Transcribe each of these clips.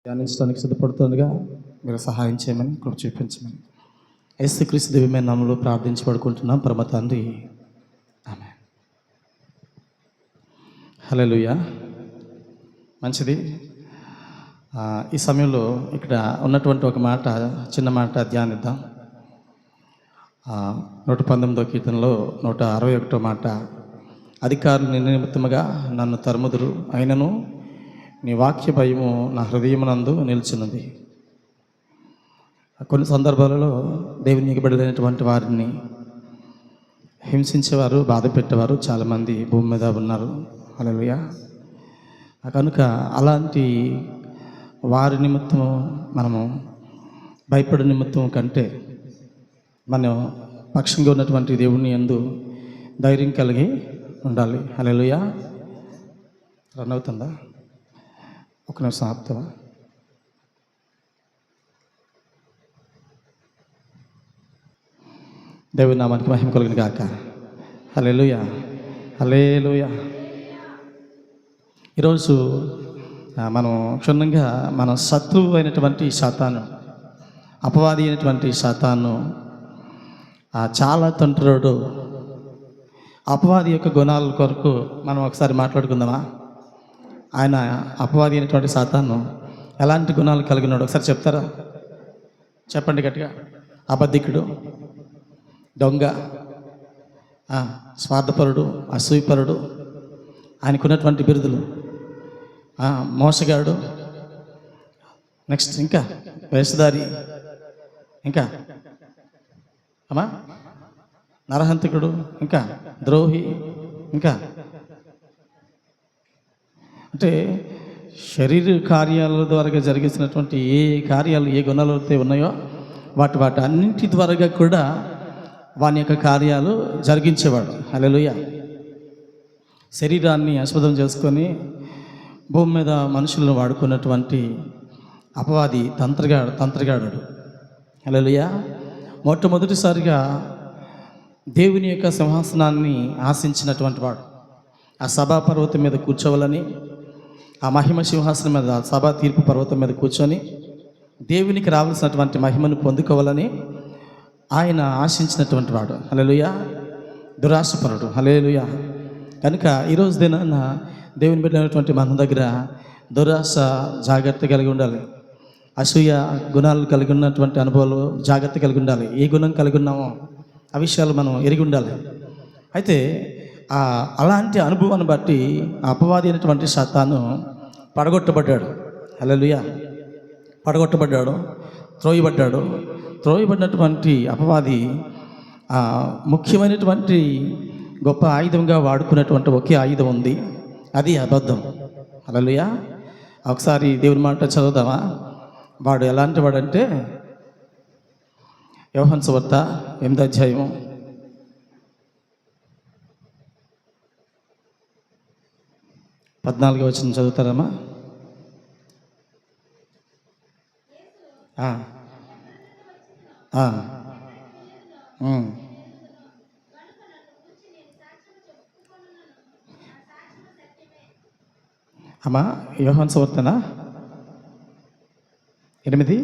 ధ్యానించడానికి సిద్ధపడుతుండగా మీరు సహాయం చేయమని కృప చూపించమని యేసుక్రీస్తు దివ్యమైన నామములో ప్రార్థించి పడుకుంటున్నాం పరమ తండ్రి. ఆమేన్. హల్లెలూయా. మంచిది. ఈ సమయంలో ఇక్కడ ఉన్నటువంటి ఒక మాట, చిన్న మాట ధ్యానిద్దాం. 119వ కీర్తనలో 161వ మాట, అధికారులు నిన్ను నిమిత్తముగా నన్ను తరుముదురు, అయినను నీ వాక్య భయము నా హృదయమునందు నిలిచినది. కొన్ని సందర్భాలలో దేవునికి బిడ్డలైనటువంటి వారిని హింసించేవారు, బాధ పెట్టేవారు చాలామంది భూమి మీద ఉన్నారు. హల్లెలూయా. కనుక అలాంటి వారి నిమిత్తము మనము భయపడే నిమిత్తం కంటే మనం పక్షంగా ఉన్నటువంటి దేవుని యందు ధైర్యం కలిగి ఉండాలి. హల్లెలూయా. రన్ అవుతుందా? ఒక నిమిషం ఆపుతావా? దేవుని నామానికి మహిమ కలుగును గాక. హల్లెలూయా, హల్లెలూయా. ఈరోజు మనం క్షుణ్ణంగా మన శత్రువు అయినటువంటి సాతాను, అపవాది అయినటువంటి సాతాను చాలా తంత్రుడు. అపవాది యొక్క గుణాల కొరకు మనం ఒకసారి మాట్లాడుకుందామా? ఆయన అపవాది అయినటువంటి సాతాను ఎలాంటి గుణాలు కలిగి ఉన్నాడు ఒకసారి చెప్తారా? చెప్పండి గట్టిగా. అబద్ధికుడు, దొంగ, స్వార్థపరుడు, అసూయపరుడు, ఆయనకున్నటువంటి బిరుదులు, మోసగాడు, నెక్స్ట్ ఇంకా వేషధారి, ఇంకా అమ్మా నరహంతకుడు, ఇంకా ద్రోహి, ఇంకా అంటే శరీర కార్యాల ద్వారా జరిగిస్తున్నటువంటి ఏ కార్యాలు, ఏ గుణాలు అయితే ఉన్నాయో వాటి అన్నింటి ద్వారా కూడా వాని యొక్క కార్యాలు జరిగించేవాడు. హల్లెలూయా. శరీరాన్ని ఆస్పదం చేసుకొని భూమి మీద మనుషులను వాడుకున్నటువంటి అపవాది తంత్రగాడు. హల్లెలూయా. మొట్టమొదటిసారిగా దేవుని యొక్క సింహాసనాన్ని ఆశించినటువంటి వాడు, ఆ సభా పర్వతం మీద కూర్చోవాలని, ఆ మహిమ సింహాసనం మీద, సభా తీర్పు పర్వతం మీద కూర్చొని దేవునికి రావాల్సినటువంటి మహిమను పొందుకోవాలని ఆయన ఆశించినటువంటి వాడు. హల్లెలూయా. దురాశపరుడు. హల్లెలూయా. కనుక ఈరోజు దినాన దేవుని బిడ్డైనటువంటి మన దగ్గర దురాశ జాగ్రత్త కలిగి ఉండాలి. అసూయ గుణాలు కలిగి ఉన్నటువంటి అనుభవాలు జాగ్రత్త కలిగి ఉండాలి. ఏ గుణం కలిగి ఉన్నామో ఆ విషయాలు మనం ఎరిగి ఉండాలి. అయితే అలాంటి అనుభవాన్ని బట్టి అపవాది అయినటువంటి సాతాను పడగొట్టబడ్డాడు. హల్లెలూయా. పడగొట్టబడ్డాడు, త్రోయబడినటువంటి అపవాది ముఖ్యమైనటువంటి గొప్ప ఆయుధంగా వాడుకున్నటువంటి ఒకే ఆయుధం ఉంది, అది అబద్ధం. హల్లెలూయా. ఒకసారి దేవుని మాట చదువుదామా? వాడు ఎలాంటి వాడంటే, యోహాను సువార్త 8వ అధ్యాయం 14వ వచనం చదువుతారమ్మా? అమ్మా యోహాను సువార్తనా 8?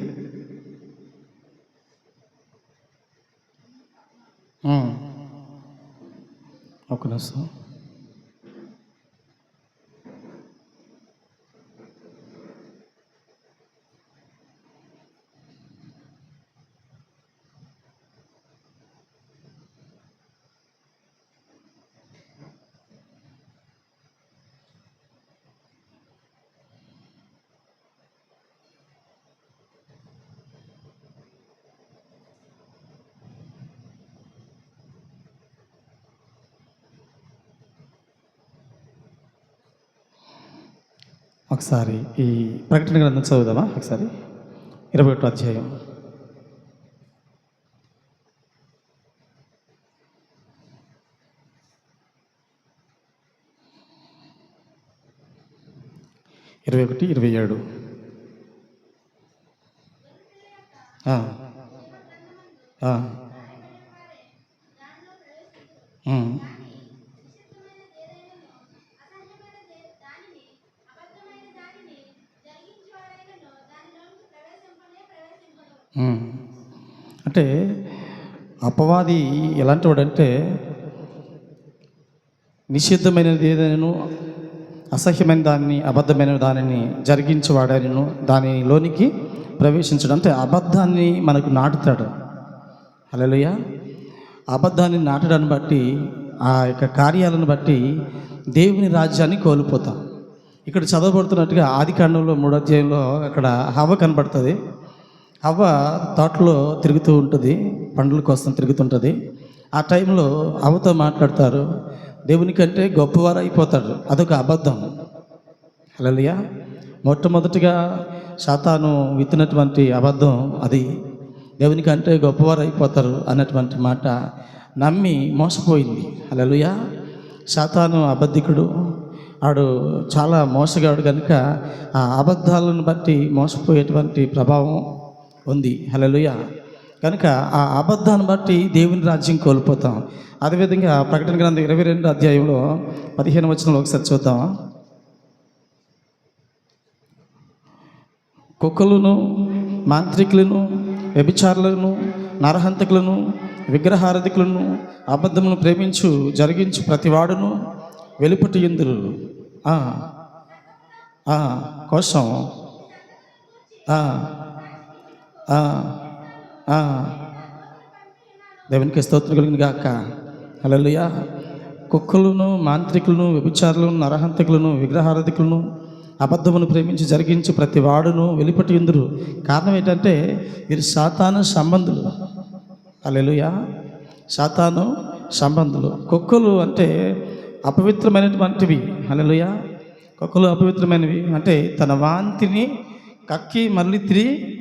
ఒక నిమిషం. ఒకసారి ఈ ప్రకటన గ్రంథం చదువుదామా? ఒకసారి 21వ అధ్యాయం. ఇరవై 27. ఉమ్. అంటే అపవాది ఎలాంటి వాడంటే నిషిద్ధమైనది ఏదైనా అసహ్యమైన దాన్ని అబద్ధమైన దానిని జరిగించేవాడను దానిలోనికి ప్రవేశించడం, అంటే అబద్ధాన్ని మనకు నాటుతాడు. హల్లెలూయా. అబద్ధాన్ని నాటడాన్ని బట్టి ఆ యొక్క కార్యాలను బట్టి దేవుని రాజ్యాన్ని కోల్పోతాం. ఇక్కడ చదవబడుతున్నట్టుగా ఆదికాండంలో 3వ అధ్యాయంలో అక్కడ హవ్వ కనబడుతుంది. హవ్వ తోటలో తిరుగుతూ ఉంటుంది, పండ్ల కోసం తిరుగుతుంటుంది. ఆ టైంలో హవ్వతో మాట్లాడతారు, దేవుని కంటే గొప్పవారు అయిపోతాడు. అదొక అబద్ధం. హల్లెలూయా. మొట్టమొదటిగా సాతాను విత్తినటువంటి అబద్ధం అది. దేవుని కంటే గొప్పవారు అయిపోతారు అన్నటువంటి మాట నమ్మి మోసపోయింది. హల్లెలూయా. సాతాను అబద్ధికుడు, ఆడు చాలా మోసగాడు కనుక ఆ అబద్ధాలను బట్టి మోసపోయేటువంటి ప్రభావం ఉంది. హల్లెలూయా. కనుక ఆ అబద్ధాన్ని బట్టి దేవుని రాజ్యం కోల్పోతాం. అదేవిధంగా ప్రకటన గ్రంథం 22వ అధ్యాయంలో 15వ వచనంలో ఒకసారి చూద్దాం. కుక్కలను, మాంత్రికులను, వ్యభిచారులను, నరహంతకులను, విగ్రహారాధికులను, అబద్ధమును ప్రేమించు జరిగించు ప్రతివాడును వెలుపటి యందురు కోసం దేవునికి స్తోత్రం కలిగిన గాక. హల్లెలూయా. కుక్కలను, మాంత్రికులను, వ్యభిచారులను, నరహంతకులను, విగ్రహారాధికులను, అబద్ధమును ప్రేమించి జరిగించి ప్రతి వాడును వెలుపటి యందురు. కారణం ఏంటంటే వీరు సాతాను సంబంధులు. హల్లెలూయా. సాతాను సంబంధులు. కుక్కలు అంటే అపవిత్రమైనటువంటివి. హల్లెలూయా. కుక్కలు అపవిత్రమైనవి అంటే తన వాంతిని కక్కి మళ్ళీ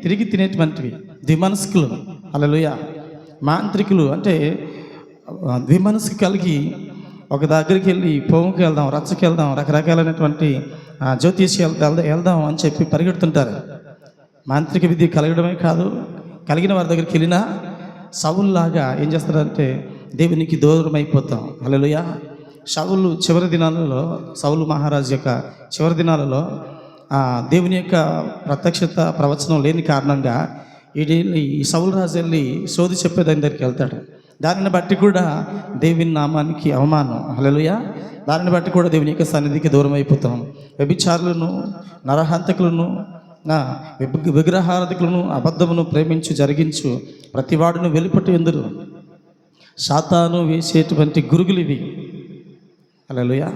తిరిగి తినేటువంటివి ద్విమనస్కులు. హల్లెలూయా. మాంత్రికులు అంటే ద్విమనస్సు కలిగి ఒక దగ్గరికి వెళ్ళి పొంగుకి వెళ్దాం, రచ్చకి వెళ్దాం, రకరకాలైనటువంటి జ్యోతిష్యాలు వెళ్దాం అని చెప్పి పరిగెడుతుంటారు. మాంత్రిక విద్య కలగడమే కాదు, కలిగిన వారి దగ్గరికి వెళ్ళినా సౌలులాగా ఏం చేస్తారంటే దేవునికి దూరం అయిపోతాం. హల్లెలూయా. సౌలు చివరి దినాలలో, సౌలు మహారాజు యొక్క చివరి దినాలలో దేవుని యొక్క ప్రత్యక్షత ప్రవచనం లేని కారణంగా ఈ సౌలు రాజు వెళ్ళి సోది చెప్పేదాని దగ్గరికి వెళ్తాడు. దానిని బట్టి కూడా దేవుని నామానికి అవమానం. హల్లెలూయా. దానిని బట్టి కూడా దేవుని యొక్క సన్నిధికి దూరం అయిపోతాం. వ్యభిచారులను, నరహంతకులను, విగ్రహారాధికులను, అబద్ధమును ప్రేమించు జరిగించు ప్రతివాడును వెలుపటి యందురు. సాతాను వేసేటువంటి గురుగులు ఇవి. హల్లెలూయా.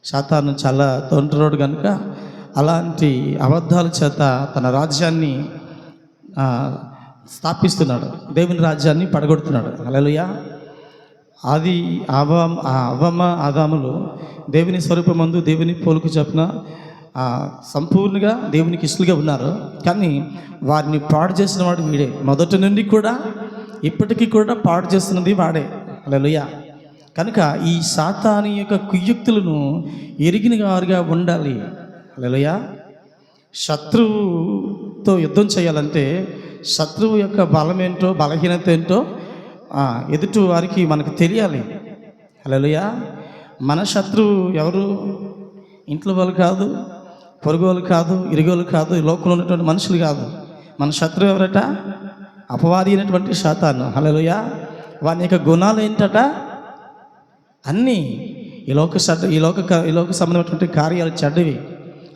సాతాను చాలా తొంటరోడు కనుక అలాంటి అబద్ధాల చేత తన రాజ్యాన్ని స్థాపిస్తున్నాడు, దేవుని రాజ్యాన్ని పడగొడుతున్నాడు. హల్లెలూయా. అవ్వమ్మ ఆదాములు దేవుని స్వరూపమందు దేవుని పోలుకు చెప్పిన సంపూర్ణంగా దేవునికి ఇష్టలుగా ఉన్నారు. కానీ వారిని పాడు చేసిన వాడు వీడే. మొదటి నుండి కూడా ఇప్పటికీ కూడా పాడు చేస్తున్నది వాడే. హల్లెలూయా. కనుక ఈ సాతాను యొక్క కుయుక్తులను ఎరిగిన వారుగా ఉండాలి. హల్లెలూయా. శత్రువుతో యుద్ధం చేయాలంటే శత్రువు యొక్క బలం ఏంటో, బలహీనత ఏంటో ఎదుటి వారికి మనకు తెలియాలి. హల్లెలూయా. మన శత్రువు ఎవరు? ఇంట్లో వాళ్ళు కాదు, పొరుగు వాళ్ళు కాదు, ఇరుగోళ్ళు కాదు, ఈ లోకంలో ఉన్నటువంటి మనుషులు కాదు. మన శత్రువు ఎవరట? అపవాది అయినటువంటి సాతాను. హల్లెలూయా. వాని యొక్క గుణాలు ఏంటట? అన్నీ ఈ లోక సంబంధమైనటువంటి కార్యాలు చెడ్డవి.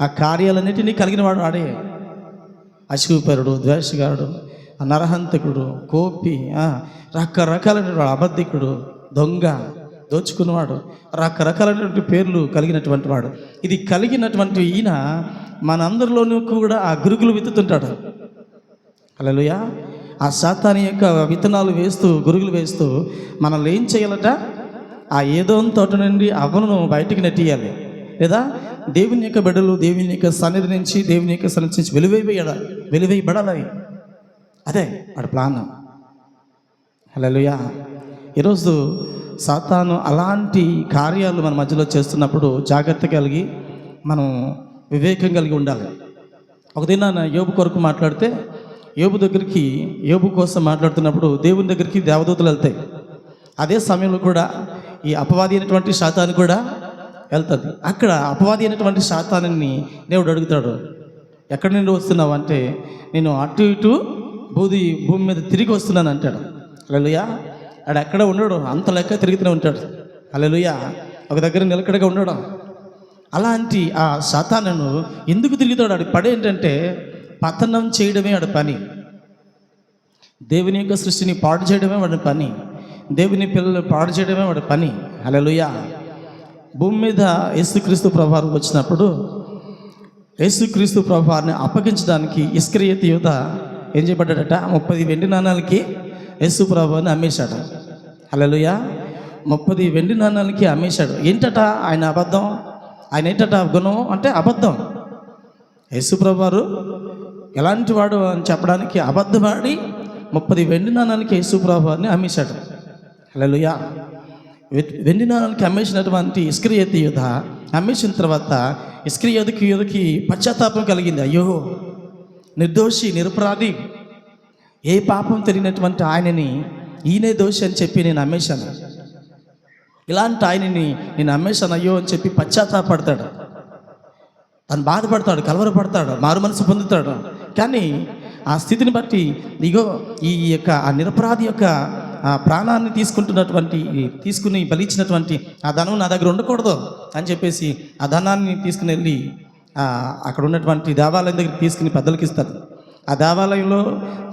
ఆ కార్యాలన్నిటినీ కలిగిన వాడు వాడే. అశుపరుడు, ద్వేషగాడు, నరహంతకుడు, కోపి, రకరకాలైనటువంటి అబద్ధికుడు, దొంగ, దోచుకున్నవాడు, రకరకాలైనటువంటి పేర్లు కలిగినటువంటి వాడు. ఇది కలిగినటువంటి ఈయన మనందరిలోనూ కూడా ఆ గురుగులు విత్తుతుంటాడు. హల్లెలూయా. ఆ సాతాను యొక్క విత్తనాలు వేస్తూ, గురుగులు వేస్తూ మనల్ని ఏం చేయాలట? ఆ ఏదోన్ తోట నుండి అవ్వను బయటికి నెట్టియాలి. లేదా దేవుని యొక్క బిడ్డలు దేవుని యొక్క సన్నిధి నుంచి, దేవుని యొక్క సన్నిధి నుంచి వెలివేయబడాలి. అదే వాడి ప్లాన్. హల్లెలూయా. ఈరోజు సాతాను అలాంటి కార్యాలు మన మధ్యలో చేస్తున్నప్పుడు జాగ్రత్త కలిగి మనం వివేకం కలిగి ఉండాలి. ఒక దినాన యోబు కొరకు మాట్లాడితే యోబు కోసం మాట్లాడుతున్నప్పుడు దేవుని దగ్గరికి దేవదూతలు వెళ్తాయి. అదే సమయంలో కూడా ఈ అపవాది అయినటువంటి సాతాను కూడా వెళ్తుంది. అక్కడ అపవాది అయినటువంటి సాతానుని దేవుడు అడుగుతాడు, ఎక్కడి నుండి వస్తున్నావు అంటే, నేను అటు ఇటు భూమి మీద తిరిగి వస్తున్నాను అంటాడు. హల్లెలూయా. ఆడు ఎక్కడ ఉండడు, అంత లెక్క తిరుగుతూనే ఉంటాడు. హల్లెలూయా. ఒక దగ్గర నిలకడగా ఉండడం. అలాంటి ఆ సాతానును ఎందుకు తిరుగుతాడు? ఆడి పని ఏంటంటే పతనం చేయడమే ఆడి పని. దేవుని యొక్క సృష్టిని పాడు చేయడమే వాడి పని. దేవుని పిల్లల్ని పాడు చేయడమే వాడి పని. హల్లెలూయా. భూమి మీద యేసుక్రీస్తు ప్రభువారు వచ్చినప్పుడు యేసుక్రీస్తు ప్రభువారిని అప్పగించడానికి ఇస్కరియోతు యూద ఏం చేయబడ్డాడట? 30 వెండి నాణాలకి యేసు ప్రభువారిని అమ్మేశాడు. హల్లెలూయా. 30 వెండి నాణాలకి అమ్మేశాడు. ఏంటట ఆయన అబద్ధం? ఆయన ఏంటట గుణం అంటే అబద్ధం. యేసు ప్రభువారు ఎలాంటి వాడు అని చెప్పడానికి అబద్ధమాడి 30 వెండి నాణాలకి యేసు ప్రభువారిని అమ్మేశాడు. హల్లెలూయా. వెండి నాణాలకి అమ్మేసినటువంటి ఇస్కరియోతు యూద అమ్మేసిన తర్వాత ఇస్కరియోతుకి పశ్చాత్తాపం కలిగింది. అయ్యో, నిర్దోషి, నిరపరాధి, ఏ పాపం తెలియనటువంటి ఆయనని ఈయనే దోషి అని చెప్పి నేను అమ్మేశాను, ఇలాంటి ఆయనని నేను అమ్మేశాను అయ్యో అని చెప్పి పశ్చాత్తాపడతాడు. తను బాధపడతాడు, కలవరపడతాడు, మారు మనసు పొందుతాడు. కానీ ఆ స్థితిని బట్టి ఇగో ఈ యొక్క ఆ నిరపరాధి యొక్క ఆ ప్రాణాన్ని తీసుకుని బలిచ్చినటువంటి ఆ ధనం నా దగ్గర ఉండకూడదు అని చెప్పేసి ఆ ధనాన్ని తీసుకుని వెళ్ళి అక్కడ ఉన్నటువంటి దేవాలయం దగ్గర తీసుకుని పెద్దలకి ఇస్తారు. ఆ దేవాలయంలో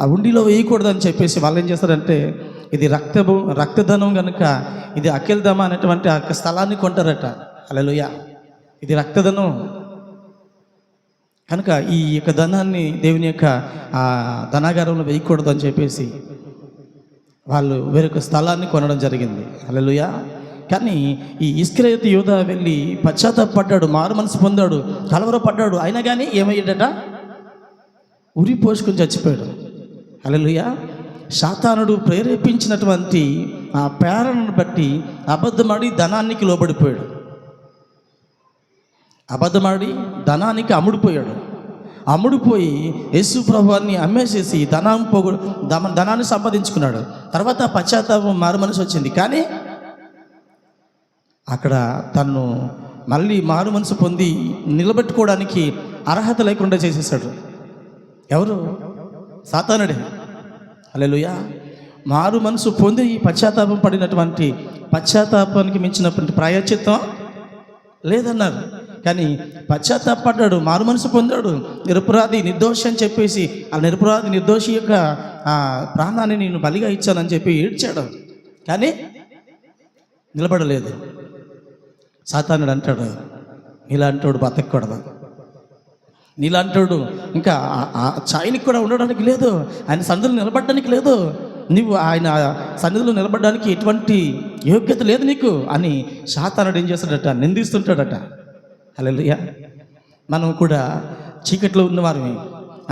ఆ ఉండిలో వేయకూడదు అని చెప్పేసి వాళ్ళు ఏం చేస్తారంటే ఇది రక్తధనం కనుక ఇది అకెల్దమా అనేటువంటి ఆ స్థలాన్ని కొంటారట. హల్లెలూయా. ఇది రక్తధనం కనుక ఈ యొక్క ధనాన్ని దేవుని యొక్క ఆ ధనాగారంలో వేయకూడదు అని చెప్పేసి వాళ్ళు వేరొక స్థలాన్ని కొనడం జరిగింది. హల్లెలూయా. కానీ ఈ ఇస్కరియోతు యూద వెళ్ళి పశ్చాత్తాపడ్డాడు, మారు మనసు పొందాడు, కలవరపడ్డాడు. అయినా కానీ ఏమయ్యాడట? ఉరి పోసుకొని చచ్చిపోయాడు. హల్లెలూయా. సాతానుడు ప్రేరేపించినటువంటి ఆ ప్రేరణను బట్టి అబద్ధమాడి ధనానికి లోబడిపోయాడు. అబద్ధమాడి ధనానికి అమ్ముడుపోయి యేసు ప్రభువాన్ని అమ్మేసేసి ధనాన్ని సంపాదించుకున్నాడు. తర్వాత పశ్చాత్తాపం మారు మనసు వచ్చింది. కానీ అక్కడ తను మళ్ళీ మారు మనసు పొంది నిలబెట్టుకోవడానికి అర్హత లేకుండా చేసేసాడు. ఎవరు? సాతానుడే. హల్లెలూయా. మారు మనసు పొంది పశ్చాత్తాపం పడినటువంటి పశ్చాత్తాపానికి మించినటువంటి ప్రాయశ్చిత్తం లేదన్నారు. కానీ పశ్చాత్తాపడ్డాడు, మారు మనసు పొందాడు. నిరపరాధి, నిర్దోషి అని చెప్పేసి ఆ నిరపరాధి, నిర్దోషి యొక్క ప్రాణాన్ని నేను బలిగా ఇచ్చానని చెప్పి ఏడ్చాడు. కానీ నిలబడలేదు. సాతానుడు అంటాడు, నీలాంటోడు బతకూడదు, నీలాంటోడు ఇంకా ఆ ఛాయనికి కూడా ఉండడానికి లేదు, ఆయన సన్నిధిలో నిలబడడానికి లేదు, నువ్వు ఆయన సన్నిధిలో నిలబడడానికి ఎటువంటి యోగ్యత లేదు నీకు అని సాతానుడు ఏం చేస్తాడట? నిందిస్తుంటాడట. హల్లెలూయా. మనం కూడా చీకట్లో ఉన్నవారిని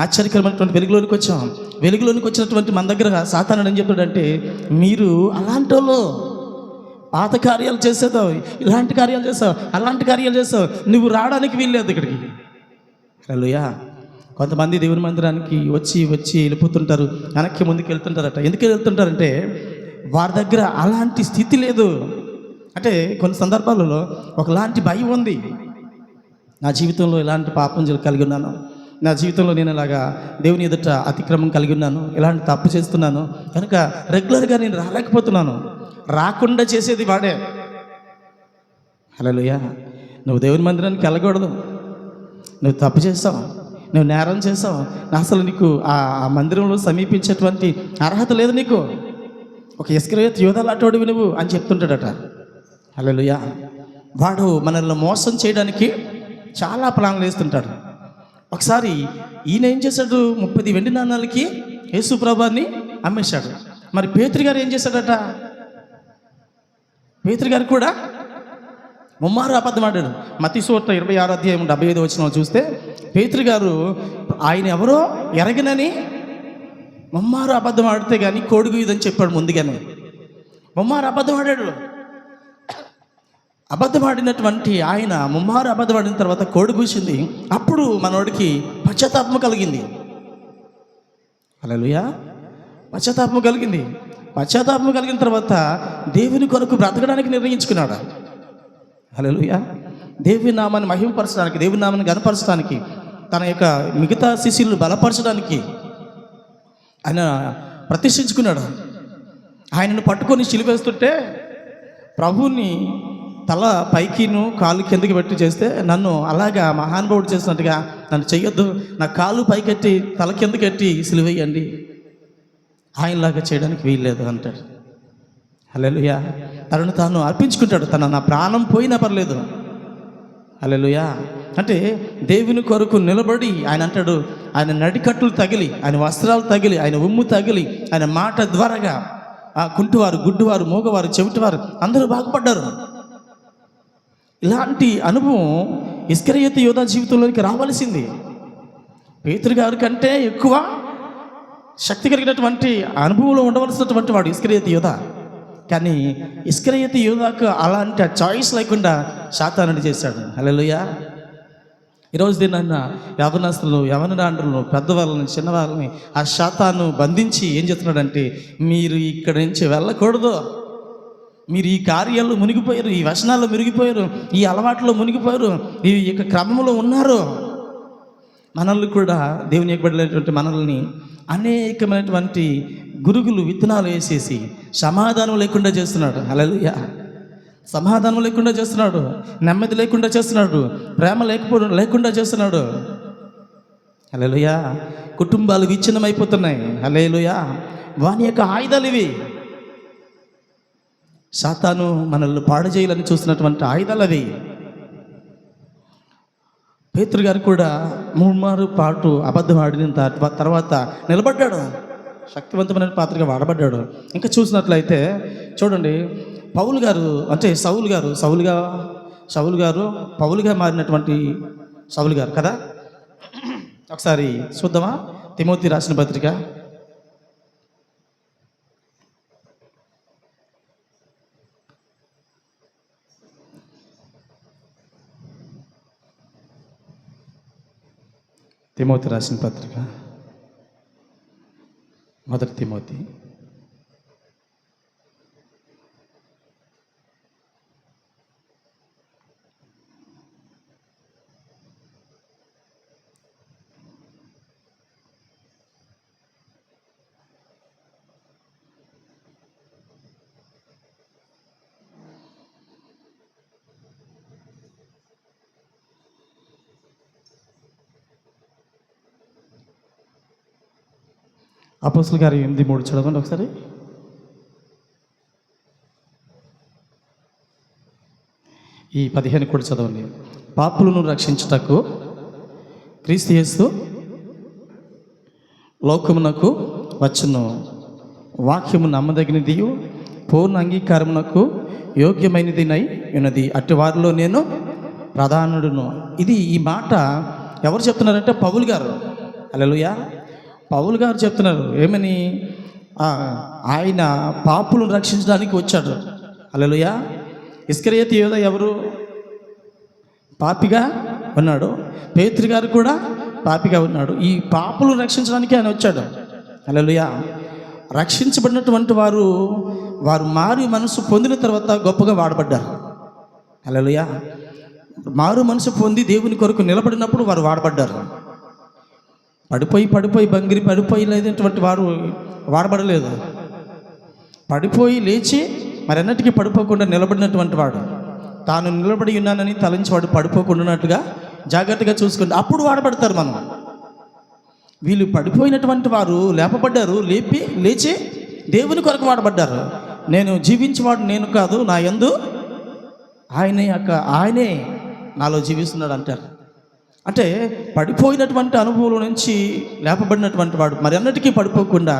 ఆశ్చర్యకరమైనటువంటి వెలుగులోనికి వచ్చాం. వెలుగులోనికి వచ్చినటువంటి మన దగ్గర సాతానుడు ఏం చెప్తాడంటే, మీరు అలాంటి వాళ్ళు, పాత కార్యాలు చేసేదావు, ఇలాంటి కార్యాలు చేస్తావు, అలాంటి కార్యాలు చేస్తావు, నువ్వు రావడానికి వీల్లేదు ఇక్కడికి. హల్లెలూయా. కొంతమంది దేవుని మందిరానికి వచ్చి వెళ్ళిపోతుంటారు, వెనక్కి ముందుకు వెళ్తుంటారట. ఎందుకు వెళ్తుంటారంటే వారి దగ్గర అలాంటి స్థితి లేదు. అంటే కొన్ని సందర్భాలలో ఒకలాంటి భయం ఉంది. నా జీవితంలో ఇలాంటి పాపం కలిగి ఉన్నాను, నా జీవితంలో నేను ఇలాగా దేవుని ఎదుట అతిక్రమం కలిగి ఉన్నాను, ఇలాంటి తప్పు చేస్తున్నాను కనుక రెగ్యులర్గా నేను రాలేకపోతున్నాను. రాకుండా చేసేది వాడే. హల్లెలూయా. నువ్వు దేవుని మందిరానికి వెళ్ళకూడదు, నువ్వు తప్పు చేస్తావు, నువ్వు నేరం చేస్తావు, అసలు నీకు ఆ మందిరంలో సమీపించేటువంటి అర్హత లేదు నీకు, ఒక ఇస్కరియోతు యూదా లాంటోడివి నువ్వు అని చెప్తుంటాడట. హల్లెలూయా. వాడు మనల్ని మోసం చేయడానికి చాలా ప్లాన్లు వేస్తుంటాడు. ఒకసారి ఈయన ఏం చేశాడు? 30 వెండి నాణాలకి యేసు ప్రభువాన్ని అమ్మేశాడు. మరి పేతురు గారు ఏం చేశాడట? పేతురు గారు కూడా ముమ్మారు అబద్ధం ఆడాడు. మత్తయి సువార్త 26 అధ్యాయం 75 వచనం చూస్తే పేతురు గారు ఆయన ఎవరో ఎరగనని ముమ్మారు అబద్ధం ఆడితే కానీ కోడిగు ఇదని చెప్పాడు ముందుగానే. ముమ్మారు అబద్ధం ఆడాడు. అబద్ధమాడినటువంటి ఆయన ముమ్మారు అబద్ధమాడిన తర్వాత కోడి కూసింది. అప్పుడు మనోడికి పశ్చాత్తాపం కలిగింది. హల్లెలూయా. పశ్చాత్తాపం కలిగింది. పశ్చాత్తాపం కలిగిన తర్వాత దేవుని కొరకు బ్రతకడానికి నిర్ణయించుకున్నాడు. హల్లెలూయా. దేవుని నామాన్ని మహిమపరచడానికి, దేవుని నామాన్ని గణపరచడానికి, తన యొక్క మిగతా శిష్యులను బలపరచడానికి ఆయన ప్రతిష్ఠించుకున్నాడు. ఆయనను పట్టుకొని సిలువేస్తుంటే ప్రభువుని తల పైకిను కాలు కిందకి పెట్టి చేస్తే నన్ను అలాగా మహానుభావుడు చేసినట్టుగా నన్ను చెయ్యొద్దు, నా కాలు పైకెట్టి తల కిందకెట్టి సిలువేయండి, ఆయనలాగా చేయడానికి వీల్లేదు అంటాడు. హల్లెలూయా. తనను తాను అర్పించుకుంటాడు. నా ప్రాణం పోయినా పర్లేదు. హల్లెలూయా. అంటే దేవుని కొరకు నిలబడి ఆయన అంటాడు, ఆయన నడికట్లు తగిలి, ఆయన వస్త్రాలు తగిలి, ఆయన ఉమ్ము తగిలి, ఆయన మాట ద్వారాగా కుంటివారు, గుడ్డివారు, మూగవారు, చెవిటివారు అందరూ బాగుపడ్డారు. ఇలాంటి అనుభవం ఇస్కరియోతు యోధా జీవితంలోకి రావాల్సింది. పేతురు గారి కంటే ఎక్కువ శక్తి కలిగినటువంటి అనుభవంలో ఉండవలసినటువంటి వాడు ఇస్కరియోతు యోధా. కానీ ఇస్కరియోతు యోధాకు అలాంటి చాయిస్ లేకుండా సాతానుడు చేశాడు. హల్లెలూయా. ఈరోజు దీన్ని యవనస్తులు, యవనరాండ్రులను, పెద్దవాళ్ళని, చిన్నవాళ్ళని ఆ సాతాను బంధించి ఏం చేస్తున్నాడంటే, మీరు ఇక్కడి నుంచి వెళ్ళకూడదు, మీరు ఈ కార్యాల్లో మునిగిపోయారు, ఈ వ్యసనాల్లో మునిగిపోయారు, ఈ అలవాట్లో మునిగిపోయారు, ఈ యొక్క క్రమంలో ఉన్నారు. మనల్ని కూడా దేవుని యొక్కబడినటువంటి మనల్ని అనేకమైనటువంటి గురుగులు విత్తనాలు వేసేసి సమాధానం లేకుండా చేస్తున్నాడు. హల్లెలూయా. సమాధానం లేకుండా చేస్తున్నాడు, నెమ్మది లేకుండా చేస్తున్నాడు, ప్రేమ లేకుండా చేస్తున్నాడు. హల్లెలూయా. కుటుంబాలు విచ్ఛిన్నమైపోతున్నాయి. హల్లెలూయా. వాని యొక్క ఆయుధాలు ఇవి. సాతాను మనల్ని పాడు చేయాలని చూస్తున్నటువంటి ఆయుధాలు అవి. పేతురు గారు కూడా 3 మారు పాటు అబద్ధం ఆడిన తర్వాత నిలబడ్డాడు, శక్తివంతమైన పాత్రగా వాడబడ్డాడు. ఇంకా చూసినట్లయితే చూడండి, పౌలు గారు అంటే సౌలు గారు పౌలుగా మారినటువంటి సౌలు గారు కదా. ఒకసారి చూద్దామా? తిమోతి రాసిన పత్రిక మొదటి తిమోతి అపోస్తలుల కార్యం 8:3 చదవండి ఒకసారి. ఈ 15 కూడా చదవండి. పాపులను రక్షించుటకు క్రీస్తు యేసు లోకమునకు వచ్చును, వాక్యము నమ్మదగినది, పూర్ణ అంగీకారమునకు యోగ్యమైనదినై ఉన్నది, అట్టి వారిలో నేను ప్రధానుడును. ఈ మాట ఎవరు చెప్తున్నారంటే పౌలు గారు. హల్లెలూయా. పౌలు గారు చెప్తున్నారు ఏమని? ఆయన పాపులను రక్షించడానికి వచ్చాడు. హల్లెలూయా. ఇస్కరియోతు యోధా ఎవరు? పాపిగా ఉన్నాడు. పేతురు గారు కూడా పాపిగా ఉన్నాడు. ఈ పాపులను రక్షించడానికి ఆయన వచ్చాడు. హల్లెలూయా. రక్షించబడినటువంటి వారు మారు మనసు పొందిన తర్వాత గొప్పగా వాడబడ్డారు. హల్లెలూయా. మారు మనసు పొంది దేవుని కొరకు నిలబడినప్పుడు వారు వాడబడ్డారు. పడిపోయి బంగిరి పడిపోయి లేనటువంటి వారు వాడబడలేదు. పడిపోయి లేచి మరెన్నటికీ పడిపోకుండా నిలబడినటువంటి వాడు, తాను నిలబడి ఉన్నానని తలంచి వాడు పడిపోకుండానట్టుగా జాగ్రత్తగా చూసుకుంటే అప్పుడు వాడబడతారు. మనం వీళ్ళు పడిపోయినటువంటి వారు లేపబడ్డారు, లేచి దేవుని కొరకు వాడబడ్డారు. నేను జీవించేవాడు నేను కాదు, నా యందు ఆయనే నాలో జీవిస్తున్నాడు అంటారు. అంటే పడిపోయినటువంటి అనుభవం నుంచి లేపబడినటువంటి వాడు మరి అన్నిటికీ పడిపోకుండా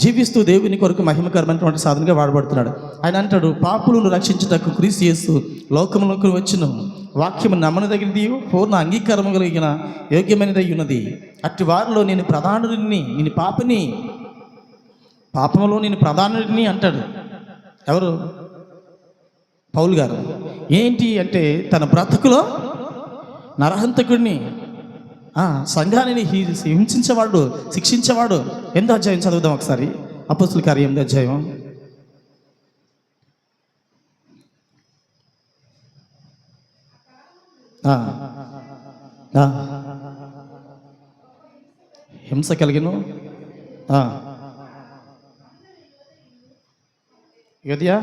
జీవిస్తూ దేవుని కొరకు మహిమకరమైనటువంటి సాధనగా వాడబడుతున్నాడు. ఆయన అంటాడు, పాపులను రక్షించుటకు క్రీస్తు యేసు లోకములోకి వచ్చును, వాక్యము నమ్మదగినది, పూర్ణ అంగీకారము కలిగిన యోగ్యమైనదై ఉన్నది, అట్టి వారిలో నేను ప్రధానుడిని, నేను పాపిని, పాపములో నేను ప్రధానుడిని అంటాడు. ఎవరు? పౌలు గారు. ఏంటి అంటే తన బ్రతుకులో నరహంతకుడిని, సంఘాన్ని హింసించేవాడు, శిక్షించేవాడు. 8వ అధ్యాయం చదువుదాం ఒకసారి. అపోస్తలుల కార్యం 8వ అధ్యాయం. హింస కలిగిన యోధియా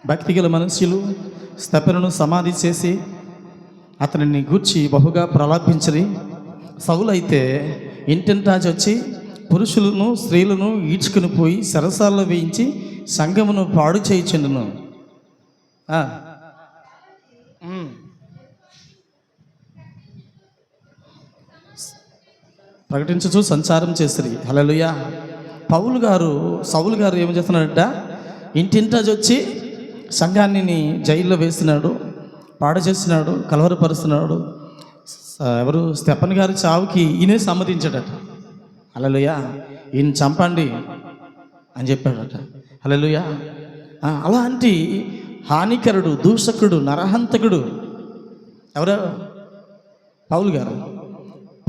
భక్తి గల మనుష్యులు స్తెఫనును సమాధి చేసి అతనిని గూర్చి బహుగా ప్రలాపించరి. సౌలైతే ఇంటింటాచి వచ్చి పురుషులను స్త్రీలను ఈడ్చుకుని పోయి సరసాల్లో వేయించి సంఘమును పాడు చేయించుండును. ప్రకటించుచు సంచారం చేసిరి. హల్లెలూయా. సౌలు గారు ఏం చేస్తున్నాడట, ఇంటింటాచి వచ్చి సంఘాన్ని జైల్లో వేస్తున్నాడు, పాడు చేస్తున్నాడు, కలవరపరుస్తున్నాడు. ఎవరు స్టెఫన్ గారి చావుకి ఈయనే సమ్మతించాడట. హల్లెలూయా. ఈయన చంపండి అని చెప్పాడట. హల్లెలూయా. అలాంటి హానికరుడు, దూషకుడు, నరహంతకుడు ఎవరు? పౌలు గారు.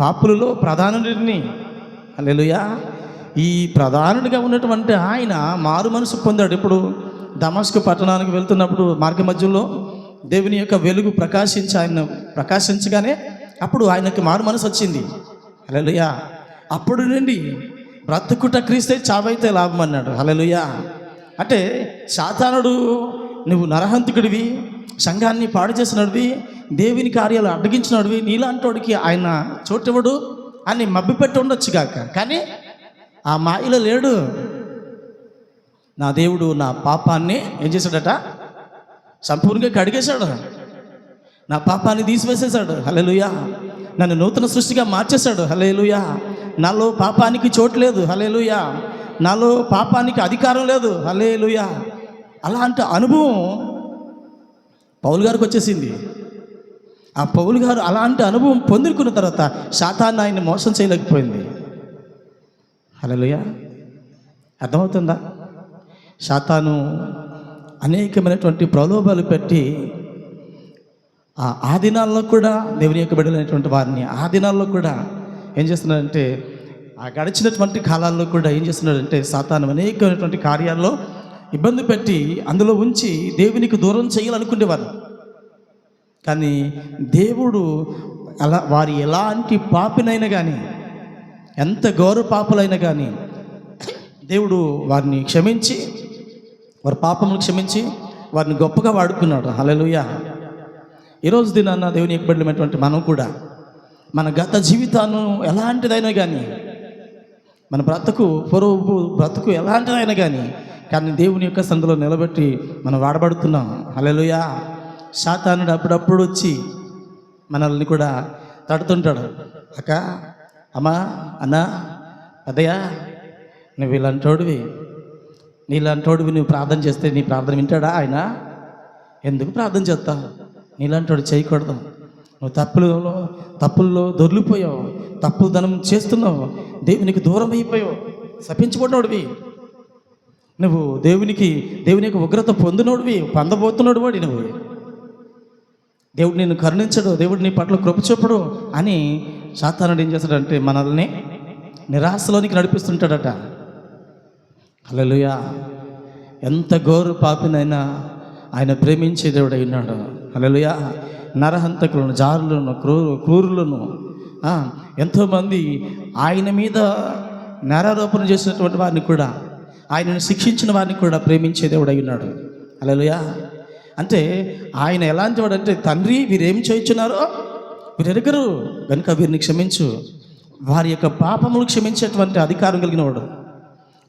పాపులలో ప్రధానుడిని. హల్లెలూయా. ఈ ప్రధానుడిగా ఉన్నటువంటి ఆయన మారు మనసు పొందాడు. ఇప్పుడు దమస్కు పట్టణానికి వెళ్తున్నప్పుడు మార్గ మధ్యలో దేవుని యొక్క వెలుగు ఆయన ప్రకాశించగానే అప్పుడు ఆయనకి మారు మనసు వచ్చింది. హల్లెలూయా. అప్పుడు నుండి బ్రతుకుట క్రీస్తే చావైతే లాభం అన్నాడు. హల్లెలూయా. అంటే సాతానుడు నువ్వు నరహంతకుడివి, సంఘాన్ని పాడు చేసినడివి, దేవుని కార్యాలు అడ్డగించినడివి, నీలాంటోడికి ఆయన చోటివ్వడు అని మభ్యపెట్టి ఉండొచ్చు కాక, కానీ ఆ మాయలో లేడు. నా దేవుడు నా పాపాన్ని ఏం చేశాడట, సంపూర్ణంగా కడిగేశాడు. నా పాపాన్ని తీసివేసేశాడు. హల్లెలూయా. నన్ను నూతన సృష్టిగా మార్చేశాడు. హల్లెలూయా. నాలో పాపానికి చోటు లేదు. హల్లెలూయా. నాలో పాపానికి అధికారం లేదు. హల్లెలూయా. అలాంటి అనుభవం పౌలు గారికి వచ్చేసింది. ఆ పౌలు గారు అలాంటి అనుభవం పొందుకున్న తర్వాత సాతాను ఆయన్ని మోసం చేయలేకపోయింది. హల్లెలూయా. అర్థమవుతుందా? సాతాను అనేకమైనటువంటి ప్రలోభాలు పెట్టి ఆ దినాల్లో కూడా దేవుని యొక్క బిడ్డలైనటువంటి వారిని ఆ దినాల్లో కూడా ఏం చేస్తున్నాడంటే, ఆ గడిచినటువంటి కాలాల్లో కూడా ఏం చేస్తున్నాడంటే సాతాను అనేకమైనటువంటి కార్యాల్లో ఇబ్బంది పెట్టి అందులో ఉంచి దేవునికి దూరం చేయాలనుకునేవారు. కానీ దేవుడు వారి ఎలాంటి పాపినైనా కానీ, ఎంత ఘోర పాపులైనా కానీ దేవుడు వారిని క్షమించి, వారి పాపములు క్షమించి వారిని గొప్పగా వాడుకున్నాడు. హల్లెలూయా. ఈరోజు దినాన్న దేవుని యొక్క బిడ్డలైనటువంటి మనం కూడా మన గత జీవితాన్ని ఎలాంటిదైనా కానీ, మన బ్రతుకు ఎలాంటిదైనా కానీ దేవుని యొక్క సందులో నిలబెట్టి మనం వాడబడుతున్నాం. హల్లెలూయా. సాతానుడు అప్పుడప్పుడు వచ్చి మనల్ని కూడా తడుతుంటాడు. అక్క, అమ్మా, అన్న, అదయ్యా, నువ్వు నీలాంటోడివి నువ్వు ప్రార్థన చేస్తే నీ ప్రార్థన వింటాడా ఆయన? ఎందుకు ప్రార్థన చేస్తావు? నీలాంటోడు చేయకూడదు. నువ్వు తప్పుల్లో దొర్లిపోయావు, తప్పుదనం చేస్తున్నావు, దేవునికి దూరం అయిపోయావు, శపించబడినోడివి నువ్వు, దేవుని యొక్క ఉగ్రత పొందబోతున్నాడు వాడి నువ్వు. దేవుడు నిన్ను కరుణించడు, దేవుడు నీ పట్ల కృప చూపడు అని సాతానుడు ఏం చేస్తాడంటే మనల్ని నిరాశలోనికి నడిపిస్తుంటాడట. హల్లెలూయా. ఎంత ఘోర పాపినైనా ఆయన ప్రేమించే దేవుడు అయినాడు. హల్లెలూయా. నరహంతకులను, జారులను, క్రూరులను, ఎంతోమంది ఆయన మీద నేరారోపణ చేసినటువంటి వారిని కూడా, ఆయనను శిక్షించిన వారిని కూడా ప్రేమించే దేవుడు అయినాడు. హల్లెలూయా. అంటే ఆయన ఎలాంటి వాడు అంటే, తండ్రి వీరేం చేయించున్నారో వీరు ఎరుగరు కనుక వీరిని క్షమించు. వారి యొక్క పాపములు క్షమించేటువంటి అధికారం కలిగిన వాడు,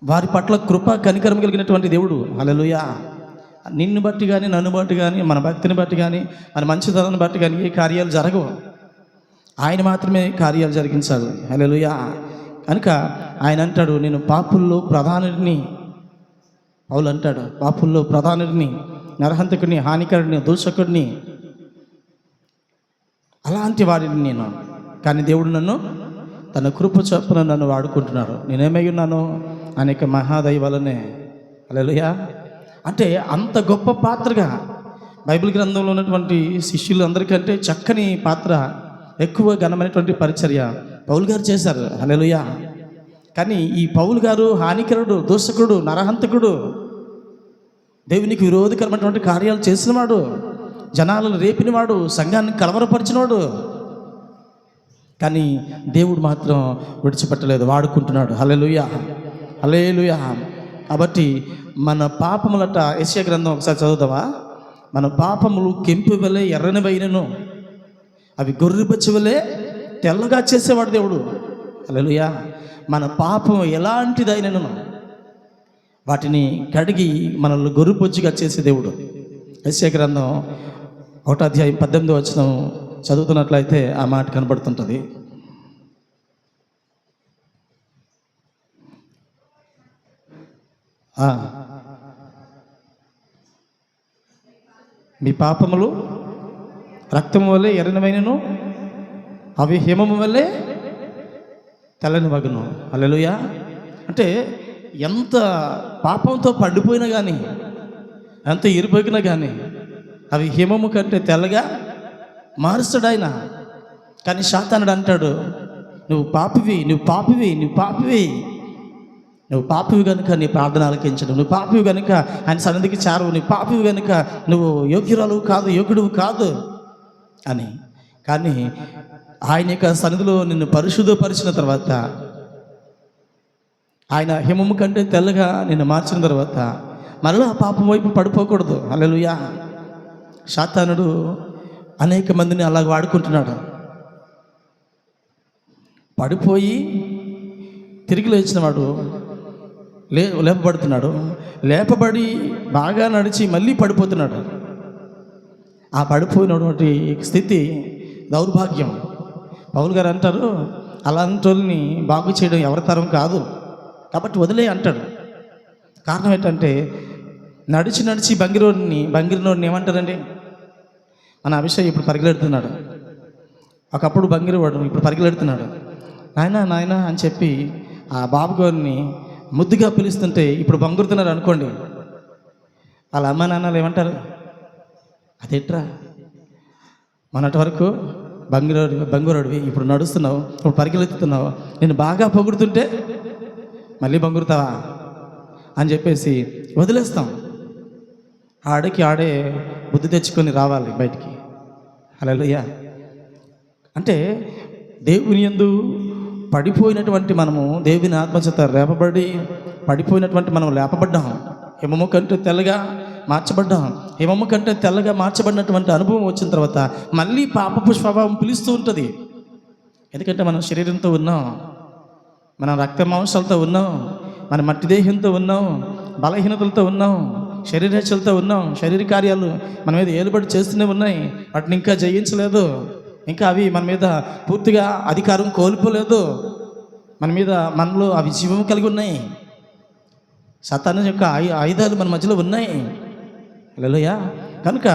వారి పట్ల కృప కనికరం కలిగినటువంటి దేవుడు. హల్లెలూయా. నిన్ను బట్టి కానీ, నన్ను బట్టి కానీ, మన భక్తిని బట్టి కానీ, మన మంచితనాన్ని బట్టి కానీ ఏ కార్యాలు జరగవు. ఆయన మాత్రమే కార్యాలు జరిగించాలి. హల్లెలూయా. కనుక ఆయన అంటాడు, నేను పాపుల్లో ప్రధానుడిని. పౌలు అంటాడు, పాపుల్లో ప్రధానుడిని, నరహంతకుడిని, హానికరుడిని, దూషకుడిని, అలాంటి వాడిని నేను. కానీ దేవుడు నన్ను తన కృప చొప్పున నన్ను వాడుకుంటున్నాడు. నేనేమై ఉన్నాను? అనేక మహాదైవాలనే. హల్లెలూయా. అంటే అంత గొప్ప పాత్రగా బైబిల్ గ్రంథంలో ఉన్నటువంటి శిష్యులు అందరికంటే చక్కని పాత్ర, ఎక్కువ ఘనమైనటువంటి పరిచర్య పౌలు గారు చేశారు. హల్లెలూయా. కానీ ఈ పౌలు గారు హానికరుడు, దూషకుడు, నరహంతకుడు, దేవునికి విరోధకరమైనటువంటి కార్యాలు చేసినవాడు, జనాలను రేపినవాడు, సంఘాన్ని కలవరపరిచినవాడు. కానీ దేవుడు మాత్రం విడిచిపెట్టలేదు, వాడుకుంటున్నాడు. హల్లెలూయా, హల్లెలూయా. కాబట్టి మన పాపములట, యెషయా గ్రంథం ఒకసారి చదువుతావా? మన పాపములు కెంపు వలె ఎర్రనివైనను అవి గొర్రెపచ్చి వలె తెల్లగా చేసేవాడు దేవుడు. హల్లెలూయా. మన పాపం ఎలాంటిదైనను వాటిని కడిగి మనల్ని గొర్రెపొచ్చుగా చేసే దేవుడు. యెషయా గ్రంథం 1వ అధ్యాయం 18వ వచనం చదువుతున్నట్లయితే ఆ మాట కనబడుతుంటుంది. మీ పాపములు రక్తము వల్లే ఎర్రనివైనను అవి హిమము వల్లే తెల్లని వగును. హల్లెలూయా. అంటే ఎంత పాపంతో పండిపోయినా కానీ, ఎంత ఇరుపగినా కానీ అవి హిమము కంటే తెల్లగా మారుస్తాడు ఆయన. కానీ సాతానుడు అంటాడు, నువ్వు పాపివి, నువ్వు పాపివి, నువ్వు పాపివి, నువ్వు పాపివి కనుక నీ ప్రార్థన ఆలకించడం, నువ్వు పాపివి కనుక ఆయన సన్నిధికి చేరవు, నువ్వు పాపివి కనుక నువ్వు యోగ్యురాలు కాదు, యోగ్యుడు కాదు అని. కానీ ఆయన యొక్క సన్నిధిలో నిన్ను పరిశుద్ధపరిచిన తర్వాత, ఆయన హిమము కంటే తెల్లగా నిన్ను మార్చిన తర్వాత మరలా పాపం వైపు పడిపోకూడదు. హల్లెలూయా. సాతానుడు అనేక మందిని అలా వాడుకుంటున్నాడు. పడిపోయి తిరిగి లేచిన వాడు లేపబడుతున్నాడు, లేపబడి బాగా నడిచి మళ్ళీ పడిపోతున్నాడు. ఆ పడిపోయినటువంటి స్థితి దౌర్భాగ్యం. పౌలు గారు అంటారు, అలాంటి వాళ్ళని బాగు చేయడం ఎవరి తరం కాదు, కాబట్టి వదిలే అంటాడు. కారణం ఏంటంటే నడిచి నడిచి బంగిరినోడిని ఏమంటారండి? మన అభిషేక్ ఇప్పుడు పరిగెడుతున్నాడు, ఒకప్పుడు బంగిరివాడు, ఇప్పుడు పరిగెడుతున్నాడు. నాయనా నాయనా అని చెప్పి ఆ బాబు గారిని ముద్దుగా పిలుస్తుంటే ఇప్పుడు బంగురుతున్నారు అనుకోండి, వాళ్ళ అమ్మ నాన్నలు ఏమంటారు? అదేట్రా, మొన్నటి వరకు బంగురుడివి, ఇప్పుడు నడుస్తున్నావు, ఇప్పుడు పరిగెత్తుతున్నావు, నేను బాగా పొగుడుతుంటే మళ్ళీ బంగురుతావా అని చెప్పేసి వదిలేస్తాం. ఆడికి ఆడే బుద్ధి తెచ్చుకొని రావాలి బయటికి. హల్లెలూయా. అంటే దేవుని యందు పడిపోయినటువంటి మనము దేవుని ఆత్మచేత రేపబడి పడిపోయినటువంటి మనం లేపబడ్డాం. హిమము కంటే తెల్లగా మార్చబడ్డాం. హిమము కంటే తెల్లగా మార్చబడినటువంటి అనుభవం వచ్చిన తర్వాత మళ్ళీ పాపపు స్వభావం పిలుస్తూ ఉంటుంది. ఎందుకంటే మనం శరీరంతో ఉన్నాం, మనం రక్త మాంసాలతో ఉన్నాం, మన మట్టి దేహంతో ఉన్నాం, బలహీనతలతో ఉన్నాం, శరీరేచ్ఛలతో ఉన్నాం. శరీర కార్యాలు మన మీద ఏలుబడి చేస్తూనే ఉన్నాయి, వాటిని ఇంకా జయించలేదు, ఇంకా అవి మన మీద పూర్తిగా అధికారం కోల్పోలేదు, మనలో అవి జీవం కలిగి ఉన్నాయి. సాతాను యొక్క ఆయుధాలు మన మధ్యలో ఉన్నాయి. హల్లెలూయా. కనుక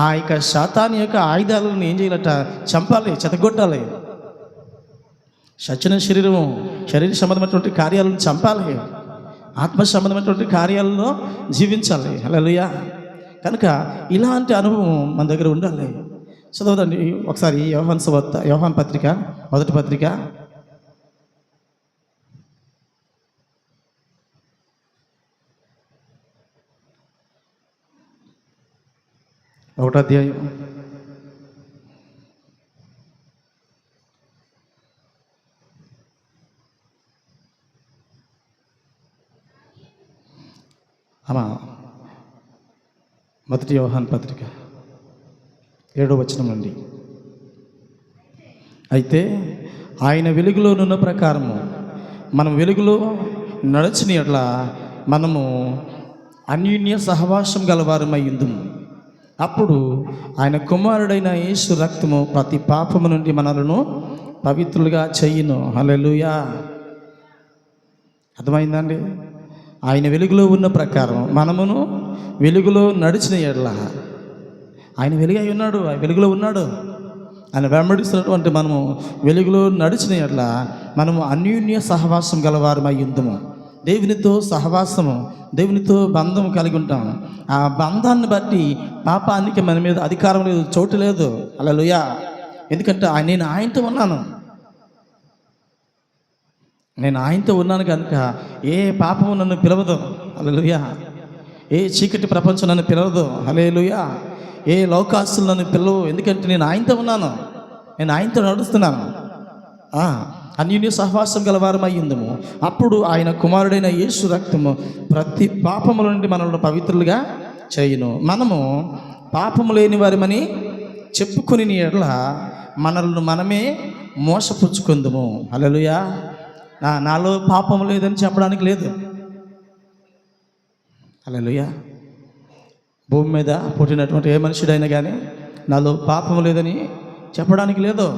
ఆ యొక్క సాతాను యొక్క ఆయుధాలను ఏం చేయాలట? చంపాలి, చెతగొట్టాలి. సచిన శరీర సంబంధమైనటువంటి కార్యాలను చంపాలి, ఆత్మ సంబంధమైనటువంటి కార్యాలలో జీవించాలి. హల్లెలూయా. కనుక ఇలాంటి అనుభవం మన దగ్గర ఉండాలి. చదవదండి ఒకసారి యోహాను పత్రిక, మొదటి పత్రిక, 1వ అధ్యాయం 1 యోహాను పత్రిక 7వ వచనం నుండి, అయితే ఆయన వెలుగులోనున్న ప్రకారము మనం వెలుగులో నడచిన యెడల మనము అన్యోన్య సహవాసం గలవారమై ఉందుము. అప్పుడు ఆయన కుమారుడైన యేసు రక్తము ప్రతి పాపము నుండి మనలను పవిత్రులుగా చెయ్యును. హల్లెలూయా. అర్థమైందండి? ఆయన వెలుగులో ఉన్న ప్రకారం మనమును వెలుగులో నడిచిన యెడల, ఆయన వెలుగై ఉన్నాడు, ఆయన వెలుగులో ఉన్నాడు, ఆయన వెంబడిస్తున్నటువంటి మనము వెలుగులో నడిచిన యెడల మనము అన్యోన్య సహవాసం గలవారమై ఉందుము. దేవునితో సహవాసము, దేవునితో బంధం కలిగి ఉంటాం. ఆ బంధాన్ని బట్టి పాపానికి మన మీద అధికారం లేదు, చోటు లేదు. హల్లెలూయా. ఎందుకంటే నేను ఆయనతో ఉన్నాను, నేను ఆయనతో ఉన్నాను కనుక ఏ పాపము నన్ను పిలవదు. హల్లెలూయా. ఏ చీకటి ప్రపంచం నన్ను పిలవదు. హల్లెలూయా. ఏ లోకాస్తులు నన్ను పిలవు, ఎందుకంటే నేను ఆయనతో ఉన్నాను, నేను ఆయనతో నడుస్తున్నాను. అన్యోన్య సహవాసం గలవారమయ్యిందము. అప్పుడు ఆయన కుమారుడైన యేసు రక్తము ప్రతి పాపముల నుండి మనల్ని పవిత్రులుగా చేయును. మనము పాపము లేని వారిమని చెప్పుకొని ఎడల మనల్ని మనమే మోసపుచ్చుకుందుము. హల్లెలూయా. నాలో పాపం లేదని చెప్పడానికి లేదు. హల్లెలూయా. భూమి మీద పుట్టినటువంటి ఏ మనుషుడైనా కానీ నాలో పాపం లేదని చెప్పడానికి లేదు.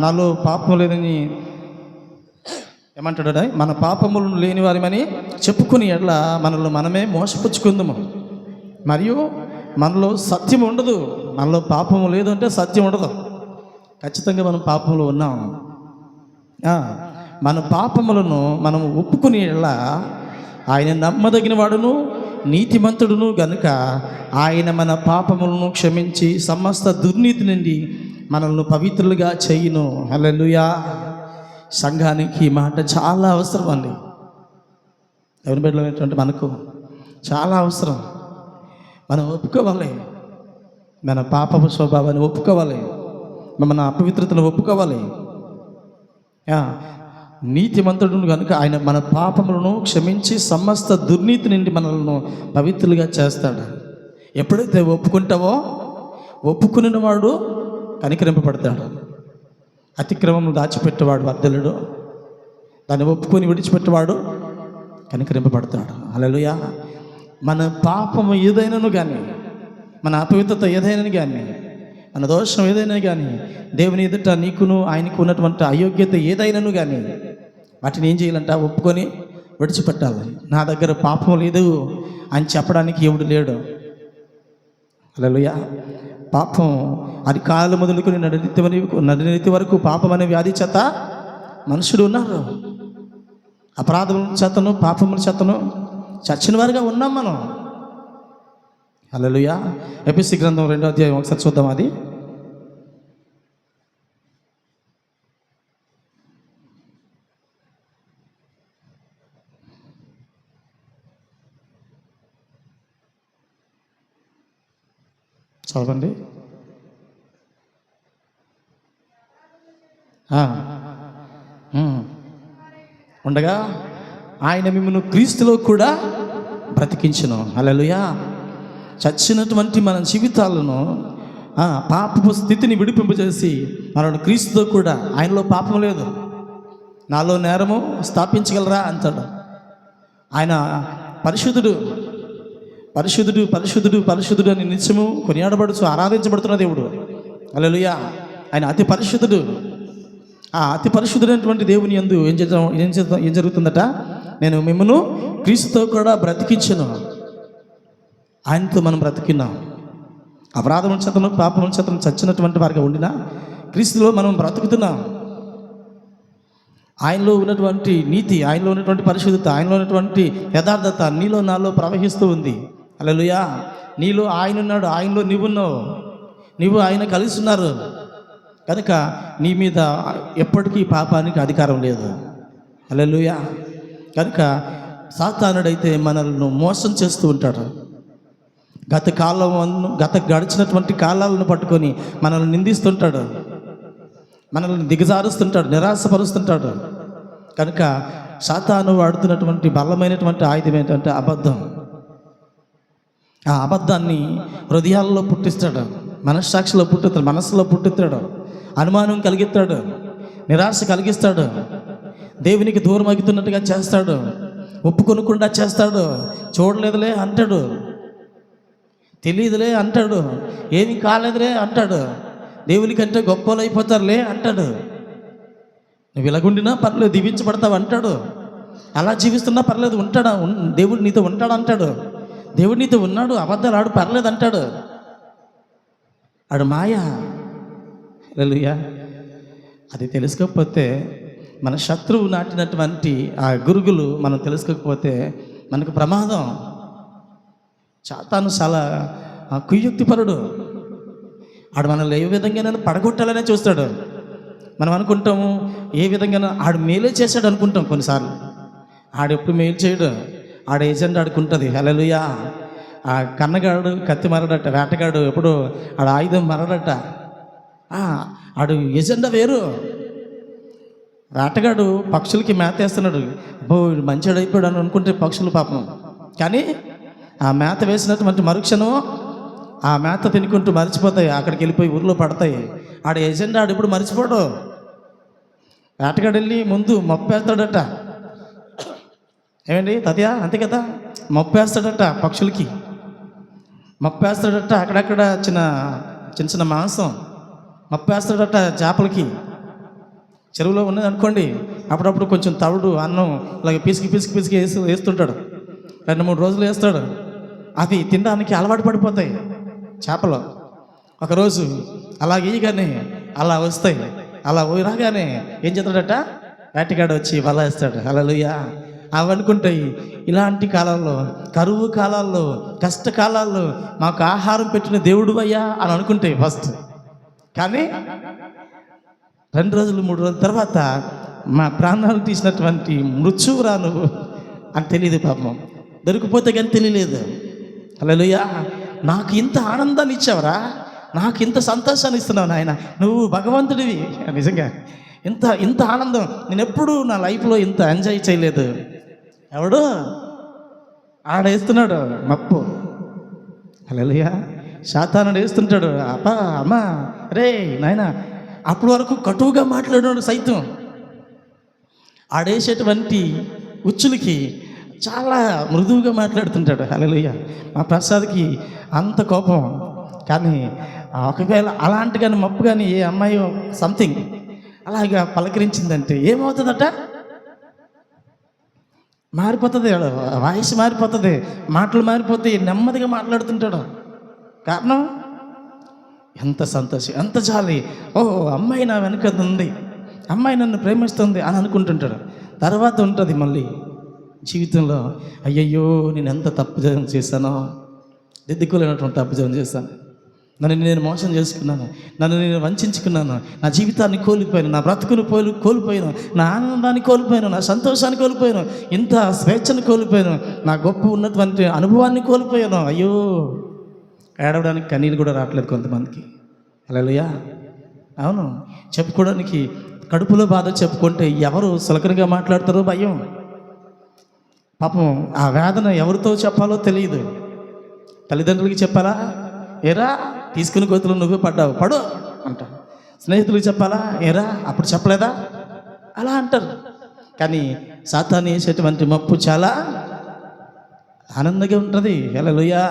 నాలో పాపం లేదని ఏమంటాడు? మన పాపములు లేని వారిమని చెప్పుకుని ఎట్లా మనల్ని మనమే మోసపుచ్చుకుందాము. మరియు మనలో సత్యం ఉండదు. మనలో పాపము లేదు అంటే సత్యం ఉండదు. ఖచ్చితంగా మనం పాపంలో ఉన్నాం. మన పాపములను మనం ఒప్పుకుని ఎట్లా ఆయన నమ్మదగిన వాడును నీతిమంతుడును గనుక ఆయన మన పాపములను క్షమించి సమస్త దుర్నీతి నుండి మనల్ని పవిత్రులుగా చేయును. హల్లెలూయా. సంఘానికి ఈ మాట చాలా అవసరం అండి. ఎవరి బిడ్డలో ఏంటంటే మనకు చాలా అవసరం. మనం ఒప్పుకోవాలి, మన పాపపు స్వభావాన్ని ఒప్పుకోవాలి, మన అపవిత్రతను ఒప్పుకోవాలి. నీతిమంతుడు కనుక ఆయన మన పాపములను క్షమించి సమస్త దుర్నీతి నుండి మనల్ని పవిత్రులుగా చేస్తాడు. ఎప్పుడైతే ఒప్పుకుంటావో ఒప్పుకుని వాడు కనికరింపబడతాడు. అతిక్రమం దాచిపెట్టేవాడు వర్ధలుడు, దాన్ని ఒప్పుకొని విడిచిపెట్టేవాడు కనికరింపబడతాడు. హల్లెలూయా. మన పాపము ఏదైనాను కానీ, మన అపవిత్రత ఏదైనా కానీ, మన దోషం ఏదైనా కానీ, దేవుని ఎదుట నీకును ఆయనకు ఉన్నటువంటి అయోగ్యత ఏదైనాను కానీ వాటిని ఏం చేయాలంట? ఒప్పుకొని విడిచిపెట్టాలి. నా దగ్గర పాపం లేదు అని చెప్పడానికి ఎవడు లేడు. హల్లెలూయా. పాపం అది కాలు మొదలుకొని నడినీతి వరకు పాపం అనే వ్యాధి చేత మనుషులు ఉన్నారు. అపరాధముల చేతను పాపముల చేతను చచ్చిన వారిగా ఉన్నాం మనం. హల్లెలూయా. ఎఫెసీ గ్రంథం 2వ అధ్యాయం ఒకసారి చూద్దాం. అది చదవండి. ఉండగా ఆయన మిమ్మల్ని క్రీస్తులో కూడా బ్రతికించును. హల్లెలూయా. చచ్చినటువంటి మన జీవితాలను పాపపు స్థితిని విడిపింపజేసి మనల్ని క్రీస్తుతో కూడా, ఆయనలో పాపం లేదు, నాలో నేరము స్థాపించగలరా అంటాడు. ఆయన పరిశుద్ధుడు, పరిశుద్ధుడు, పరిశుద్ధుడు, పరిశుద్ధుడు అని నిత్యము కొనియాడబడుచు ఆరాధించబడుతున్న దేవుడు. హల్లెలూయా. ఆయన అతి పరిశుద్ధుడు. అతి పరిశుద్ధుడైనటువంటి దేవుని యందు ఏం జరుగుతుందట? నేను మిమ్మల్ని క్రీస్తుతో కూడా బ్రతికించను. ఆయనతో మనం బ్రతికిన్నాం. అపరాధముల చేతను పాపముల చేతను చచ్చినటువంటి వారిగా ఉండినా క్రీస్తులో మనం బ్రతుకుతున్నాం. ఆయనలో ఉన్నటువంటి నీతి, ఆయనలో ఉన్నటువంటి పరిశుద్ధత, ఆయనలో ఉన్నటువంటి యథార్థత నీలో నాలో ప్రవహిస్తూ ఉంది. హల్లెలూయా. నీలో ఆయన ఉన్నాడు, ఆయనలో నీవున్నావు, నీవు ఆయన కలిసి ఉన్నారు కనుక నీ మీద ఎప్పటికీ పాపానికి అధికారం లేదు. హల్లెలూయా. కనుక సాతానుడైతే మనల్ని మోసం చేస్తూ ఉంటాడు. గత గడిచినటువంటి కాలాలను పట్టుకొని మనల్ని నిందిస్తుంటాడు, మనల్ని దిగజారుస్తుంటాడు, నిరాశపరుస్తుంటాడు. కనుక సాతాను వాడుతున్నటువంటి బలమైనటువంటి ఆయుధం ఏంటంటే అబద్ధం. ఆ అబద్ధాన్ని హృదయాల్లో పుట్టిస్తాడు, మనస్సాక్షిలో పుట్టిస్తాడు, మనస్సులో పుట్టిస్తాడు, అనుమానం కలిగిస్తాడు, నిరాశ కలిగిస్తాడు, దేవునికి దూరం అవుతున్నట్టుగా చేస్తాడు, ఒప్పుకొనకుండా చేస్తాడు, చూడలేదులే అంటాడు, తెలియదులే అంటాడు, ఏమి కాలేదులే అంటాడు, దేవునికంటే గొప్పలు అయిపోతారులే అంటాడు, నువ్వు ఇలాగుండినా పర్లేదు దీవించబడతావు అంటాడు, అలా జీవిస్తున్నా పర్లేదు ఉంటాడా, దేవుడు నీతో ఉంటాడు అంటాడు, దేవుడు నీతో ఉన్నాడు, అబద్ధాలు ఆడు పర్లేదు అంటాడు. ఆడు మాయ. హల్లెలూయా. అది తెలుసుకోకపోతే, మన శత్రువు నాటినటువంటి ఆ గురుగులు మనం తెలుసుకోకపోతే మనకు ప్రమాదం. సాతాను చాలా కుయుక్తిపరుడు. ఆడు మనల్ని ఏ విధంగానైనా పడగొట్టాలనే చూస్తాడు. మనం అనుకుంటాము ఏ విధంగా ఆడు మేలే చేశాడు అనుకుంటాం. కొన్నిసార్లు ఆడు ఎప్పుడు మేలు చేయడు, ఆడ ఏజెండా ఆడుకుంటుంది. హల్లెలూయా. ఆ కన్నగాడు కత్తి మరడట, వేటగాడు ఎప్పుడు ఆడ ఆయుధం మరడట. ఆడు ఎజెండా వేరు. వేటగాడు పక్షులకి మేత వేస్తున్నాడు. అబ్బో వీడు మంచివాడు అయిపోయాడు అని అనుకుంటే పక్షులు పాపం, కానీ ఆ మేత వేసినటువంటి మరుక్షణం ఆ మేత తినుకుంటూ మర్చిపోతాయి, అక్కడికి వెళ్ళిపోయి ఊర్లో పడతాయి. ఆడ ఎజెండా ఆడు ఇప్పుడు మర్చిపోడు. వేటగాడు వెళ్ళి ముందు మొప్పేస్తాడట. ఏమండి తదియా, అంతే కదా, మొప్పేస్తాడట పక్షులకి, మొప్పేస్తాడట అక్కడక్కడ చిన్న చిన్న మాంసం మొప్పేస్తాడట చేపలకి. చెరువులో ఉన్నది అనుకోండి, అప్పుడప్పుడు కొంచెం తవుడు అన్నం ఇలాగ పిసికి వేస్తుంటాడు. 2-3 రోజులు వేస్తాడు. అది తినడానికి అలవాటు పడిపోతాయి చేపలు. ఒకరోజు అలా వేయగానే అలా వస్తాయి. అలా రాగానే ఏం చేస్తాడట, వేటగాడు వచ్చి వల వేస్తాడు. హల్లెలూయా. అవి అనుకుంటాయి, ఇలాంటి కాలాల్లో, కరువు కాలాల్లో, కష్టకాలాల్లో మాకు ఆహారం పెట్టిన దేవుడు అయ్యా అని అనుకుంటాయి ఫస్ట్. కానీ 2 రోజులు 3 రోజుల తర్వాత మా ప్రాణాలు తీసినటువంటి మృత్యువురా నువ్వు అని తెలియదు పాపం. దొరికిపోతే కానీ తెలియలేదు. హల్లెలూయా. నాకు ఇంత ఆనందాన్ని ఇచ్చావరా, నాకు ఇంత సంతోషాన్ని ఇస్తున్నావు నాయన, నువ్వు భగవంతుడివి. నిజంగా ఇంత ఆనందం నేను ఎప్పుడూ నా లైఫ్లో ఇంత ఎంజాయ్ చేయలేదు. ఎవడు ఆడేస్తున్నాడు మప్పు. హల్లెలూయా. సాతానుడు వేస్తుంటాడు. అబ్బా అమ్మా రే నాయన, అప్పటి వరకు కటువుగా మాట్లాడాడు సైతం ఆడేసేటువంటి ఉచ్చులకి చాలా మృదువుగా మాట్లాడుతుంటాడు. హల్లెలూయా. మా ప్రసాద్కి అంత కోపం. కానీ ఒకవేళ అలాంటి కానీ మప్పు కానీ ఏ అమ్మాయి సంథింగ్ అలాగా పలకరించిందంటే ఏమవుతుందట, మారిపోతుంది, వాయిస్ మారిపోతుంది, మాటలు మారిపోతాయి, నెమ్మదిగా మాట్లాడుతుంటాడు. కారణం ఎంత సంతోషం, ఎంత జాలి. ఓహో అమ్మాయి నా వెనక ఉంది, అమ్మాయి నన్ను ప్రేమిస్తుంది అని అనుకుంటుంటాడు. తర్వాత ఉంటుంది మళ్ళీ జీవితంలో, అయ్యయ్యో నేను ఎంత తప్పు చేశానో, దిద్దుకోలేనటువంటి తప్పు చేశాను, నన్ను నేను మోసం చేసుకున్నాను, నన్ను నేను వంచుకున్నాను, నా జీవితాన్ని కోల్పోయాను, నా బ్రతుకును కోల్పోయాను, నా ఆనందాన్ని కోల్పోయాను, నా సంతోషాన్ని కోల్పోయాను, ఇంత స్వేచ్ఛను కోల్పోయాను, నా గొప్ప ఉన్నటువంటి అనుభవాన్ని కోల్పోయాను. అయ్యో ఏడవడానికి కన్నీళ్ళు కూడా రావట్లేదు కొంతమందికి. హల్లెలూయా. అవును, చెప్పుకోవడానికి కడుపులో బాధ చెప్పుకుంటే ఎవరు సులకనగా మాట్లాడతారో భయం. పాపం ఆ వేదన ఎవరితో చెప్పాలో తెలియదు. తల్లిదండ్రులకి చెప్పాలా, ఏరా తీసుకుని గోతులు నువ్వే పడ్డావు పడు అంట. స్నేహితులకు చెప్పాలా, ఏరా అప్పుడు చెప్పలేదా అలా అంటారు. కానీ సాతాను వేసేటువంటి మప్పు చాలా ఆనందంగా ఉంటుంది. హల్లెలూయా.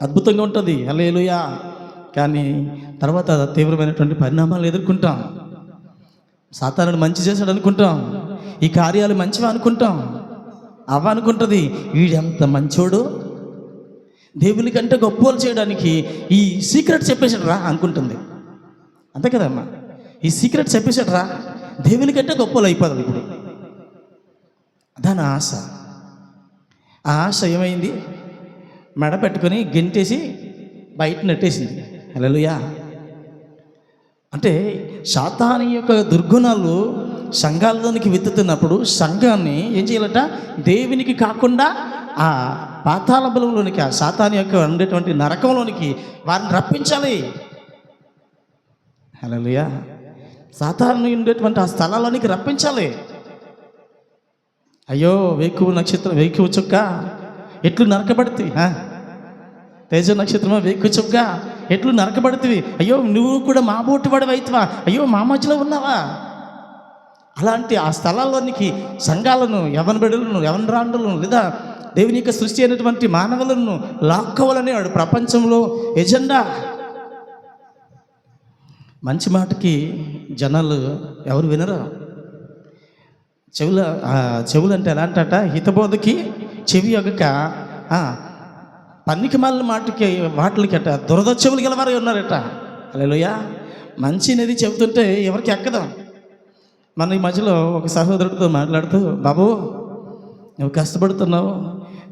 అద్భుతంగా ఉంటుంది. హల్లెలూయా. కానీ తర్వాత తీవ్రమైనటువంటి పరిణామాలు ఎదుర్కొంటాం. సాతానుడు మంచి చేశాడు అనుకుంటాం, ఈ కార్యాలు మంచివి అనుకుంటాం. అవ అనుకుంటుంది వీడెంత మంచోడు, దేవుని కంటే గొప్పలు చేయడానికి ఈ సీక్రెట్ చెప్పేశాడు రా అనుకుంటుంది. అంతే కదమ్మా, ఈ సీక్రెట్ చెప్పేశాడు రా, దేవుని కంటే గొప్పలు అయిపోతుంది. ఇప్పుడు దాని ఆశ, ఆ ఆశ ఏమైంది, మెడ పెట్టుకొని గెంటేసి బయట నెట్టేసింది. హల్లెలూయా. అంటే సాతాను యొక్క దుర్గుణాలు సంఘాల్లోనికి విత్తుతున్నప్పుడు సంఘాన్ని ఏం చేయాలట, దేవునికి కాకుండా ఆ పాతాళ బలంలోనికి, ఆ సాతాను యొక్క ఉండేటువంటి నరకంలోనికి వారిని రప్పించాలి. హల్లెలూయా. సాతాను ఉండేటువంటి ఆ స్థలాల్లోనికి రప్పించాలి. అయ్యో వేకువ చుక్క ఎట్లు నరకబడితే, తేజ నక్షత్రమా వేకువ చుక్క ఎట్లు నరకబడితే, అయ్యో నువ్వు కూడా మా బోటు పడవి అవుతావా, అయ్యో మా మధ్యలో ఉన్నావా. అలాంటి ఆ స్థలాల్లోనికి సంఘాలను, యవన బిడ్డలను, యవన రాండులను, లేదా దేవుని యొక్క సృష్టి అయినటువంటి మానవులను లాక్కోవాలని వాడు ప్రపంచంలో ఎజెండా. మంచి మాటకి జనాలు ఎవరు వినరు. చెవులు అంటే ఎలా అంటట, హితబోధకి చెవి యొగక పన్నికి మాలిన మాటకి వాటికి అట దురద చెవులు గెలవారు ఉన్నారట. హల్లెలూయా. మంచి అనేది చెబుతుంటే ఎవరికి ఎక్కదు. మన ఈ మధ్యలో ఒక సహోదరుడితో మాట్లాడుతూ, బాబు నువ్వు కష్టపడుతున్నావు,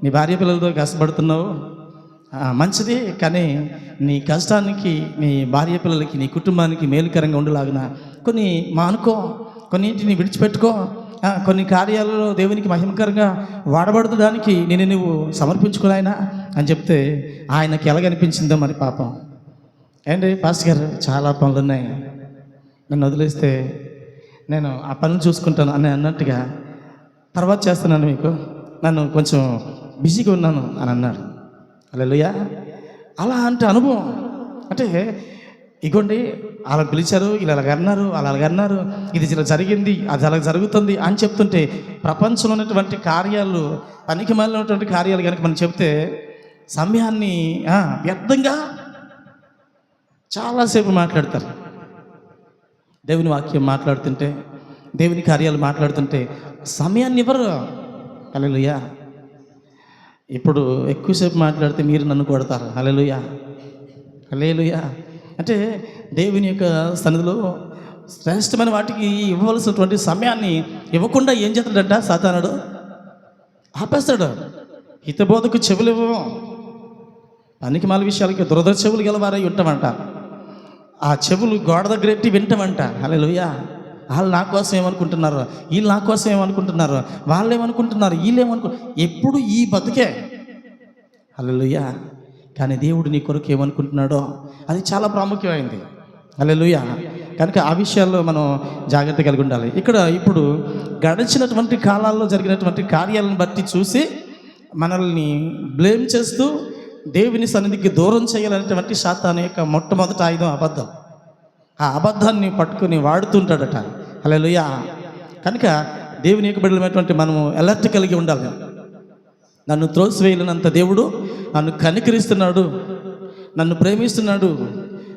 నీ భార్య పిల్లలతో కష్టపడుతున్నావు, మంచిది, కానీ నీ కష్టానికి నీ భార్య పిల్లలకి నీ కుటుంబానికి మేలుకరంగా ఉండేలాగిన కొన్ని మానుకో, కొన్నింటిని విడిచిపెట్టుకో, కొన్ని కార్యాలలో దేవునికి మహిమకరంగా వాడబడడానికి నేను నువ్వు సమర్పించుకున్నాయన అని చెప్తే ఆయనకి ఎలాగనిపించిందో మరి పాపం. ఏంటి పాస్టర్ గారు చాలా పనులు ఉన్నాయి, నన్ను వదిలేస్తే నేను ఆ పనులు చూసుకుంటాను అని అన్నట్టుగా తర్వాత చేస్తున్నాను మీకు, నన్ను కొంచెం బిజీగా ఉన్నాను అని అన్నాడు. హల్లెలూయా. అలా అంటే అనుభవం అంటే ఇగోండి అలా పిలిచారు, ఇలా అన్నారు, అలా అన్నారు, ఇది ఇలా జరిగింది, అది అలా జరుగుతుంది అని చెప్తుంటే ప్రపంచంలో ఉన్నటువంటి కార్యాలు, పనికి మాలినటువంటి కార్యాలు కనుక మనం చెప్తే సమయాన్ని వ్యర్థంగా చాలాసేపు మాట్లాడతారు. దేవుని వాక్యం మాట్లాడుతుంటే, దేవుని కార్యాలు మాట్లాడుతుంటే సమయాన్ని ఇవ్వరు. హల్లెలూయా. ఇప్పుడు ఎక్కువసేపు మాట్లాడితే మీరు నన్ను కొడతారు. హల్లెలూయా, హల్లెలూయా. అంటే దేవుని యొక్క సన్నిధిలో శ్రేష్టమైన వాటికి ఇవ్వవలసినటువంటి సమయాన్ని ఇవ్వకుండా ఏం చేస్తాడంట సాతానుడు? ఆపేస్తాడు. హితబోధకు చెవులు ఇవ్వం, పనికి మాల విషయాలకి దురద చెవులు గలవారై ఉంటామంట. ఆ చెవులు గోడ దగ్గర ఎట్టి వింటామంట. హల్లెలూయా. వాళ్ళు నా కోసం ఏమనుకుంటున్నారు, వీళ్ళు నా కోసం ఏమనుకుంటున్నారు, వాళ్ళు ఏమనుకుంటున్నారు, వీళ్ళు ఎప్పుడు ఈ బతుకే. హల్లెలూయా. కానీ దేవుడు నీ కొరకు ఏమనుకుంటున్నాడో అది చాలా ప్రాముఖ్యమైంది. హల్లెలూయా. కనుక ఆ విషయాల్లో మనం జాగ్రత్త కలిగి ఉండాలి. ఇక్కడ ఇప్పుడు గడిచినటువంటి కాలాల్లో జరిగినటువంటి కార్యాలను బట్టి చూసి మనల్ని బ్లేమ్ చేస్తూ దేవుని సన్నిధికి దూరం చేయాలనేటువంటి సాతాను యొక్క మొట్టమొదటి ఆయుధం అబద్ధం. ఆ అబద్ధాన్ని పట్టుకుని వాడుతుంటాడట. హల్లెలూయా. కనుక దేవుని యొక్క బిడ్డలమైనటువంటి మనము అలర్ట్ కలిగి ఉండాలి. నన్ను త్రోసివేయలేనంత దేవుడు నన్ను కనికరిస్తున్నాడు, నన్ను ప్రేమిస్తున్నాడు,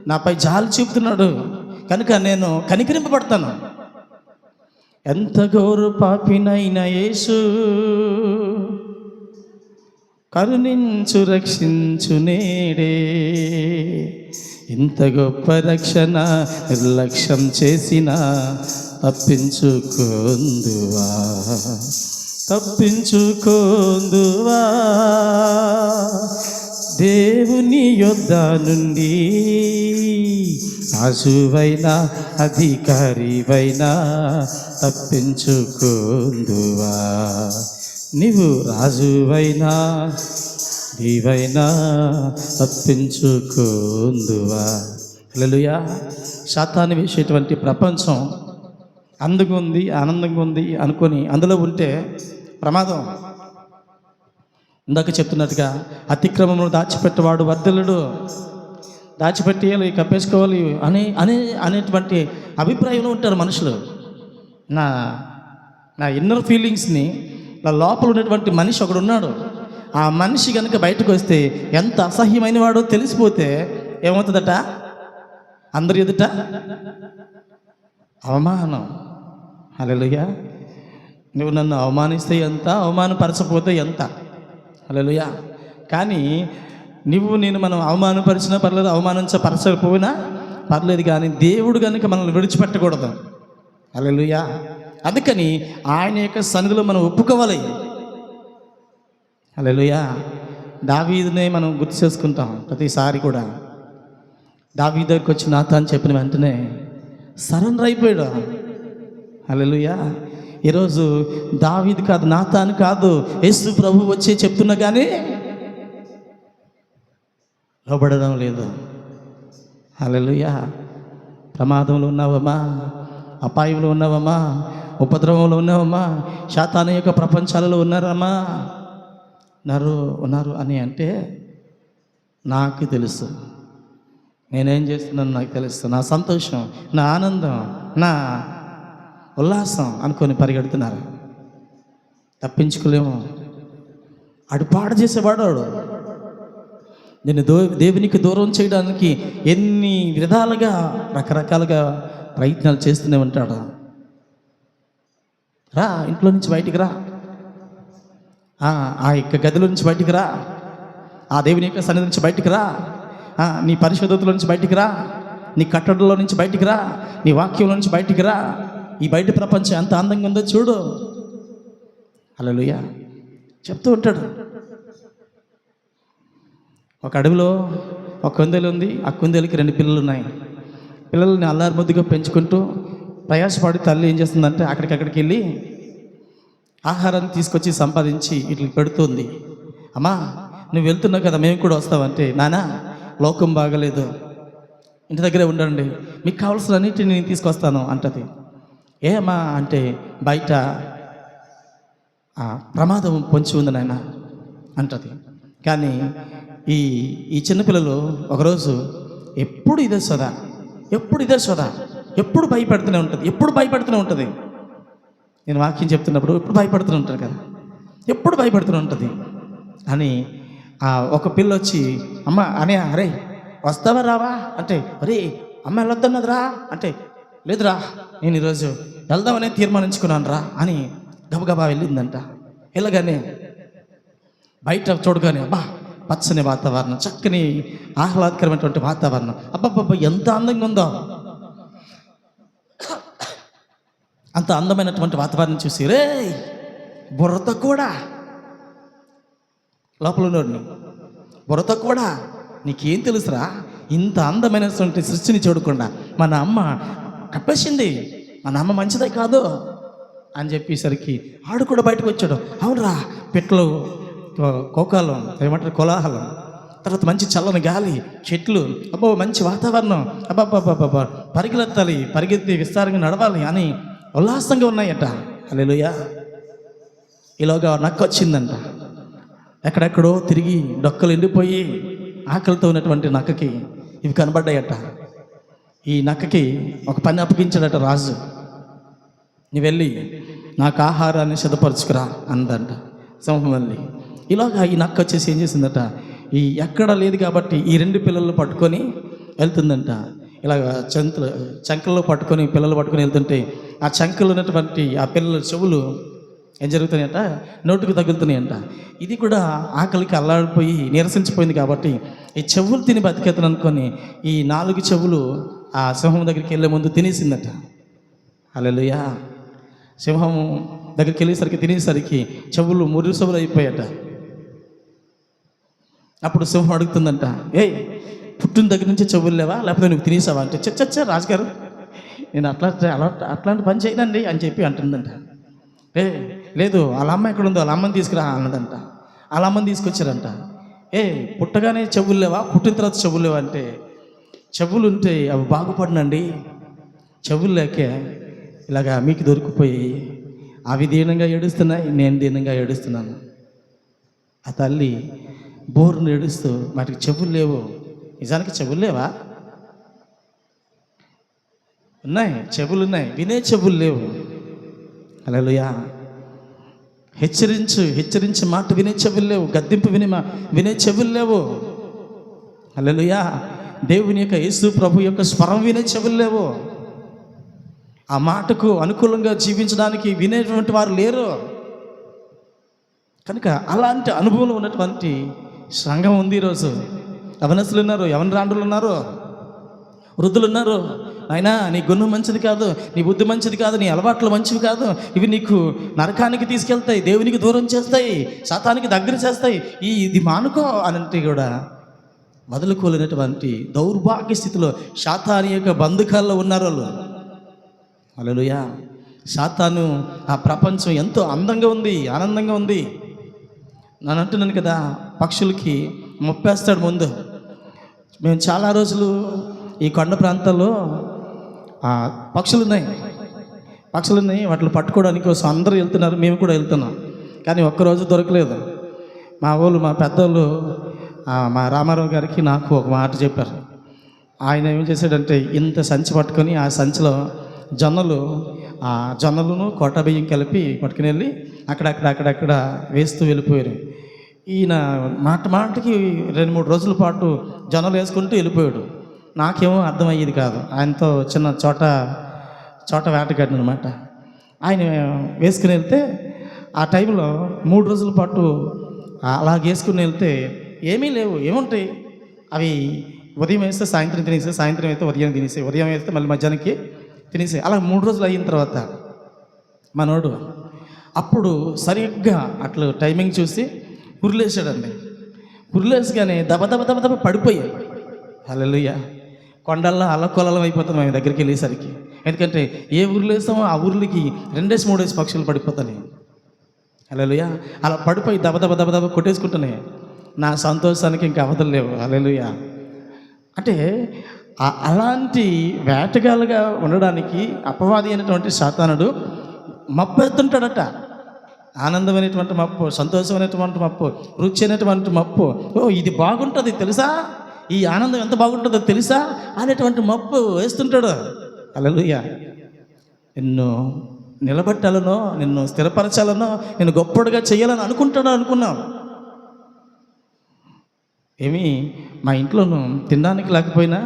నాపై జాలి చూపుతున్నాడు, కనుక నేను కనికరింపబడతాను. ఎంత ఘోర పాపినైనా యేసు కరుణించు రక్షించు నేడే, ఇంత గొప్ప రక్షణ నిర్లక్ష్యం చేసిన తప్పించుకోందువా, తప్పించుకోందువా దేవుని యొద్ద నుండి. రాజువైనా అధికారివైనా తప్పించుకోందువా, నీవు రాజువైనా నీవైనా తప్పించుకోందువా. హల్లెలూయా. సాతాను వేసేటువంటి ప్రపంచం అందంగా ఉంది, ఆనందంగా ఉంది అనుకొని అందులో ఉంటే ప్రమాదం. ఇందాక చెప్తున్నట్టుగా అతిక్రమమును దాచిపెట్టేవాడు వర్ధిల్లుడు, దాచిపెట్టేయాలి, కప్పేసుకోవాలి అనేటువంటి అభిప్రాయంలో ఉంటారు మనుషులు. నా ఇన్నర్ ఫీలింగ్స్ని, నా లోపల ఉన్నటువంటి మనిషి ఒకడు ఉన్నాడు. ఆ మనిషి కనుక బయటకు వస్తే ఎంత అసహ్యమైన వాడో తెలిసిపోతే ఏమవుతుందట? అందరి ఎదుట అవమానం. హల్లెలూయా. నువ్వు నన్ను అవమానిస్తే ఎంత, అవమానపరచకపోతే ఎంత. హల్లెలూయా. కానీ నేను మనం అవమానపరిచినా పర్లేదు, అవమానించపరచకపోయినా పర్లేదు, కానీ దేవుడు కనుక మనల్ని విడిచిపెట్టకూడదు. హల్లెలూయా. అందుకని ఆయన యొక్క సన్నిధిలో మనం ఒప్పుకోవాలి. హల్లెలూయా. దావీదునే మనం గుర్తు చేసుకుంటాం ప్రతిసారి కూడా. దావీదు దగ్గరికి వచ్చి నాతాను చెప్పిన వెంటనే సరెండర్ అయిపోయాడు. హల్లెలూయా. ఈరోజు దావీదు కాదు, నాతాను కాదు, యేసు ప్రభు వచ్చి చెప్తున్నా కానీ లోబడడం లేదు. హల్లెలూయా. ప్రమాదంలో ఉన్నావమ్మా, అపాయంలో ఉన్నావమ్మా, ఉపద్రవంలో ఉన్నావమ్మా, సాతాను యొక్క ప్రపంచాలలో ఉన్నారమ్మా, ఉన్నారు అని అంటే నాకు తెలుసు, నేనేం చేస్తున్నాను నాకు తెలుసు, నా సంతోషం, నా ఆనందం, నా ఉల్లాసం అనుకొని పరిగెడుతున్నారు. తప్పించుకోలేము. అడు పాడు చేసేవాడు నేను దేవునికి దూరం చేయడానికి ఎన్ని విధాలుగా రకరకాలుగా ప్రయత్నాలు చేస్తూనే ఉంటాడు. రా, ఇంట్లో నుంచి బయటికి రా, ఆ యొక్క గదిలో నుంచి బయటికి రా, ఆ దేవుని యొక్క సన్నిధి నుంచి బయటికి రా, నీ పరిశుద్ధతలో నుంచి బయటికి రా, నీ కట్టడలో నుంచి బయటికి రా, నీ వాక్యంలో నుంచి బయటికి రా, ఈ బయట ప్రపంచం ఎంత అందంగా ఉందో చూడు. హల్లెలూయా. చెప్తూ ఉంటాడు. ఒక అడవిలో ఒక కుందేలు ఉంది. ఆ కుందేలుకి 2 పిల్లలు ఉన్నాయి. పిల్లల్ని అల్లారు ముద్దుగా పెంచుకుంటూ ప్రయాసపడి తల్లి ఏం చేస్తుందంటే అక్కడికి వెళ్ళి ఆహారాన్ని తీసుకొచ్చి సంపాదించి వీటికి పెడుతుంది. అమ్మా, నువ్వు వెళ్తున్నావు కదా, మేము కూడా వస్తావంటే, నానా లోకం బాగలేదు, ఇంటి దగ్గరే ఉండండి, మీకు కావాల్సిన అన్నిటిని నేను తీసుకొస్తాను అంటది. ఏమా అంటే బయట ప్రమాదం పొంచి ఉంది నాయన అంటది. కానీ ఈ ఈ చిన్నపిల్లలు ఒకరోజు ఎప్పుడు ఇదే సోదా, ఎప్పుడు భయపడుతూనే ఉంటుంది. నేను వాక్యం చెప్తున్నప్పుడు ఎప్పుడు భయపడుతూనే ఉంటాను కదా, ఎప్పుడు భయపడుతూనే ఉంటుంది అని ఒక పిల్ల వచ్చి, అమ్మ అనే అరే వస్తావా రావా అంటే, అరే అమ్మ వెళ్ళొద్దన్నదిరా అంటే, లేదురా నేను ఈరోజు వెళ్దామనే తీర్మానించుకున్నాను రా అని గబగబా వెళ్ళిందంట. వెళ్ళగానే బయట చూడగానే అబ్బా పచ్చని వాతావరణం, చక్కని ఆహ్లాదకరమైనటువంటి వాతావరణం, అబ్బబ్బబ్బా ఎంత అందంగా ఉందో. అంత అందమైనటువంటి వాతావరణం చూసి రే బుర్రతో కూడా లోపల ఉన్నోడిని, బుర్రతో కూడా నీకేం తెలుసురా, ఇంత అందమైనటువంటి సృష్టిని చూడకుండా మన అమ్మ కప్పేసింది, మన అమ్మ మంచిదే కాదు అని చెప్పేసరికి ఆడు కూడా బయటకు వచ్చాడు. అవునరా, పిట్టలు కోకాలం ఏమంటారు కోలాహలం, తర్వాత మంచి చల్లని గాలి, చెట్లు, అబ్బో మంచి వాతావరణం, అబ్బాబ్బాబ్బా పరిగెత్తాలి, పరిగెత్తి విస్తారంగా నడవాలి అని ఉల్లాసంగా ఉన్నాయట. హల్లెలూయా. ఈలోగా నక్క వచ్చిందంట. ఎక్కడెక్కడో తిరిగి డొక్కలు ఎండిపోయి ఆకలితో ఉన్నటువంటి నక్కకి ఇవి కనబడ్డాయట. ఈ నక్కకి ఒక పని అప్పగించాడట రాజు, నువ్వు వెళ్ళి నాకు ఆహారాన్ని సిద్ధపరచుకురా అందంట సింహం వెళ్ళి. ఇలాగా ఈ నక్క వచ్చేసి ఏం చేసిందట, ఈ ఎక్కడ లేదు కాబట్టి ఈ రెండు పిల్లలు పట్టుకొని వెళ్తుందంట. ఇలాగ చంకల్లో పట్టుకొని పిల్లలు పట్టుకొని వెళ్తుంటే ఆ చంకలు ఉన్నటువంటి ఆ పిల్లల చెవులు ఏం జరుగుతున్నాయంట, నోటుకు తగులుతున్నాయంట. ఇది కూడా ఆకలికి అల్లాడిపోయి నీరసించిపోయింది కాబట్టి ఈ చెవులు తిని బతికేతను అనుకొని ఈ 4 చెవులు ఆ సింహం దగ్గరికి వెళ్ళే ముందు తినేసిందట. హల్లెలూయా. సింహం దగ్గరికి వెళ్ళేసరికి తినేసరికి చెవులు ముర్రు చెవులు అయిపోయాట. అప్పుడు సింహం అడుగుతుందంట, ఏయ్ పుట్టిన దగ్గర నుంచి చెవులు లేవా, లేకపోతే నువ్వు తినేసావా అంటే, చచ్చ రాజుగారు నేను అట్లాంటి పని చేయనండి అని చెప్పి అంటుందంట. లేదు వాళ్ళ అమ్మ ఎక్కడ ఉందో వాళ్ళ అమ్మని తీసుకురా అన్నదంట. వాళ్ళ అమ్మని తీసుకొచ్చారంట. పుట్టగానే చెవులు లేవా, పుట్టిన తర్వాత చెవులు లేవా అంటే, చెవులు ఉంటే అవి బాగుపడినండి, చెవులు లేకే ఇలాగా మీకు దొరికిపోయి అవి దీనంగా ఏడుస్తున్నాయి, నేను దీనంగా ఏడుస్తున్నాను. ఆ తల్లి బోరును ఏడుస్తూ వాటికి చెవులు లేవు, నిజానికి చెవులు లేవా, ఉన్నాయి చెవులు ఉన్నాయి, వినే చెవులు లేవు. హల్లెలూయా. హెచ్చరించే మాట వినే చెవులు లేవు, గద్దింపు వినే చెవులు లేవు. హల్లెలూయా. దేవుని యొక్క యేసు ప్రభు యొక్క స్వరం వినే చెవులు లేవు. ఆ మాటకు అనుకూలంగా జీవించడానికి వినేటువంటి వారు లేరు. కనుక అలాంటి అనుభవంలో ఉన్నటువంటి సంఘం ఉంది ఈరోజు. యవనస్తులు ఉన్నారు, యవనరాండ్రులు ఉన్నారు, వృద్ధులు ఉన్నారు. అయినా నీ గుణం మంచిది కాదు, నీ బుద్ధి మంచిది కాదు, నీ అలవాట్లు మంచివి కాదు, ఇవి నీకు నరకానికి తీసుకెళ్తాయి, దేవునికి దూరం చేస్తాయి, శాతానికి దగ్గర చేస్తాయి, ఇది మానుకో అనంటే కూడా వదులుకోలేనటువంటి దౌర్భాగ్య స్థితిలో శాతాని యొక్క బంధకాల్లో ఉన్నారు వాళ్ళు. హల్లెలూయా. శాతాను ఆ ప్రపంచం ఎంతో అందంగా ఉంది, ఆనందంగా ఉంది. నేను అంటున్నాను కదా, పక్షులకి మొప్పేస్తాడు ముందు. మేము చాలా రోజులు ఈ కొండ ప్రాంతాల్లో పక్షులు ఉన్నాయి, వాటిని పట్టుకోవడానికి కోసం అందరూ వెళ్తున్నారు, మేము కూడా వెళ్తున్నాం. కానీ ఒక్కరోజు దొరకలేదు. మా పెద్దోళ్ళు మా రామారావు గారికి నాకు ఒక మాట చెప్పారు. ఆయన ఏం చేశాడంటే ఇంత సంచి పట్టుకొని ఆ సంచిలో జొన్నలను కోట బియ్యం కలిపి పట్టుకుని వెళ్ళి అక్కడక్కడ వేస్తూ వెళ్ళిపోయారు. ఈయన మాటకి 2-3 రోజుల పాటు జొన్నలు వేసుకుంటూ వెళ్ళిపోయాడు. నాకేమో అర్థమయ్యేది కాదు. ఆయనతో చిన్న చోట వేటగాడిన అనమాట. ఆయన వేసుకుని వెళ్తే ఆ టైంలో 3 రోజుల పాటు అలా వేసుకుని వెళ్తే ఏమీ లేవు. ఏముంటాయి అవి, ఉదయం వేస్తే సాయంత్రం తినేసి, సాయంత్రం అయితే ఉదయం తినేసి, ఉదయం వేస్తే మళ్ళీ మధ్యాహ్నానికి తినేసి, అలా 3 రోజులు అయిన తర్వాత మనోడు అప్పుడు సరిగ్గా అట్లా టైమింగ్ చూసి ఉరిలేసాడండి. ఉరిలేసగానే దబ పడిపోయాయి. హల్లెలూయా. కొండల్లో అల్లకొల్లం అయిపోతాం మేము దగ్గరికి వెళ్ళేసరికి. ఎందుకంటే ఏ ఊర్లో వేస్తామో ఆ ఊర్లకి 2-3 పక్షులు పడిపోతాయి. హల్లెలూయా. అలా పడిపోయి దబ కొట్టేసుకుంటున్నాయి. నా సంతోషానికి ఇంకా అవతలు లేవు. హల్లెలూయా. అంటే అలాంటి వేటగాలుగా ఉండడానికి అపవాది అయినటువంటి సాతానుడు మప్పు ఎత్తుంటాడట. ఆనందమైనటువంటి మప్పు, సంతోషమైనటువంటి మప్పు, రుచి అయినటువంటి మప్పు. ఇది బాగుంటుంది తెలుసా, ఈ ఆనందం ఎంత బాగుంటుందో తెలుసా అనేటువంటి మప్పు వేస్తుంటాడు. హల్లెలూయా. నిన్ను నిలబెట్టాలనో, నిన్ను స్థిరపరచాలనో, నిన్ను గొప్పడుగా చేయాలని అనుకున్నాం. ఏమి మా ఇంట్లోనూ తినడానికి లేకపోయినా,